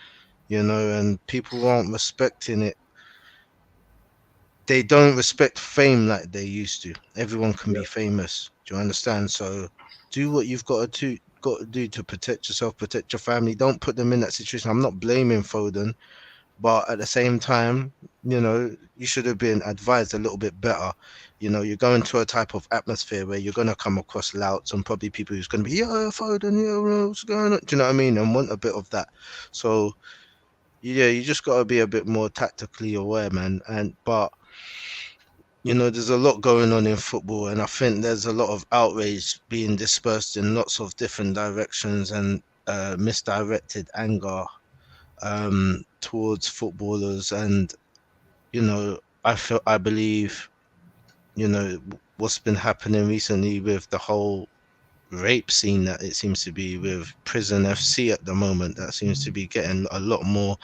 you know, and people aren't respecting it. They don't respect fame like they used to. Everyone can be famous. Do you understand? So do what you've got to do to protect yourself, protect your family. Don't put them in that situation. I'm not blaming Foden, but at the same time, you know, you should have been advised a little bit better. You know, you're going to a type of atmosphere where you're going to come across louts and probably people who's going to be, yeah, Foden, yeah, what's going on? Do you know what I mean? And want a bit of that. So, yeah, you just got to be a bit more tactically aware, man. But you know, there's a lot going on in football, and I think there's a lot of outrage being dispersed in lots of different directions and misdirected anger towards footballers. And you know, I believe, you know, what's been happening recently with the whole rape scene that it seems to be with Prison FC at the moment, that seems to be getting a lot more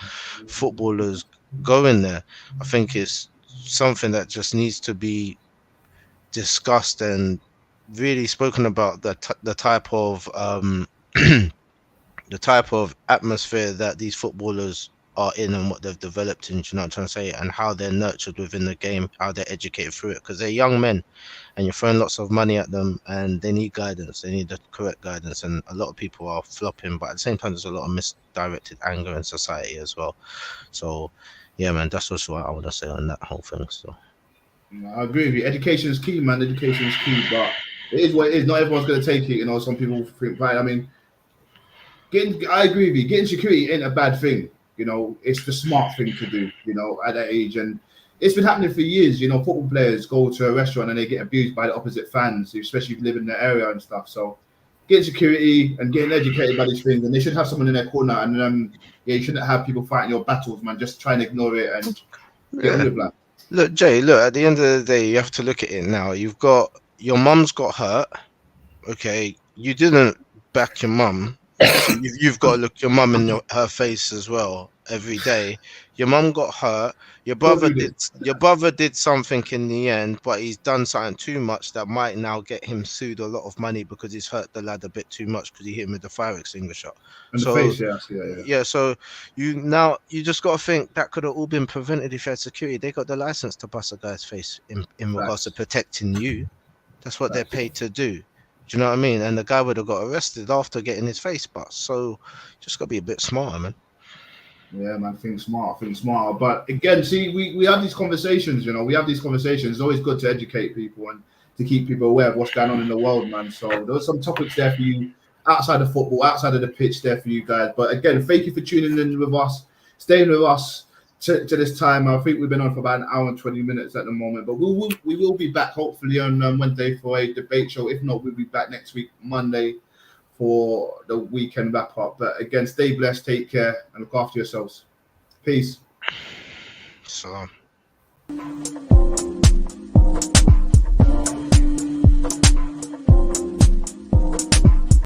footballers going there. I think it's something that just needs to be discussed and really spoken about, the type of the type of atmosphere that these footballers are in and what they've developed in, you know what I'm trying to say, and how they're nurtured within the game, how they're educated through it, because they're young men and you're throwing lots of money at them and they need guidance, they need the correct guidance, and a lot of people are flopping, but at the same time there's a lot of misdirected anger in society as well. So yeah, man, that's also what I want to say on that whole thing. So I agree with you. Education is key, man. Education is key, but it is what it is. Not everyone's going to take it. You know, some people think, right, I mean, I agree with you. Getting security ain't a bad thing. You know, it's the smart thing to do, you know, at that age. And it's been happening for years. You know, football players go to a restaurant and they get abused by the opposite fans, especially if you live in the area and stuff. So getting security and getting educated by these things, and they should have someone in their corner. And yeah, you shouldn't have people fighting your battles, man. Just try and ignore it and get on with life. look, Jay, look, at the end of the day, you have to look at it now. You've got your mum's got hurt. Okay, you didn't back your mum. So you've got to look your mum in her face as well every day. Your mum got hurt. Your brother did something in the end, but he's done something too much that might now get him sued a lot of money because he's hurt the lad a bit too much because he hit him with the fire extinguisher. In the face, yeah. So you just got to think that could have all been prevented if you had security. They got the license to bust a guy's face in regards to protecting you. That's what they're paid to do. Do you know what I mean? And the guy would have got arrested after getting his face bust. So just got to be a bit smarter, man. Yeah, man, think smarter. But again, see, we have these conversations, you know, It's always good to educate people and to keep people aware of what's going on in the world, man. So there were some topics there for you outside of football, outside of the pitch there for you guys. But again, thank you for tuning in with us, staying with us to this time. I think we've been on for about an hour and 20 minutes at the moment, but we will be back hopefully on Wednesday for a debate show. If not, we'll be back next week, Monday, for the weekend wrap up. But again, stay blessed, take care, and look after yourselves. Peace. So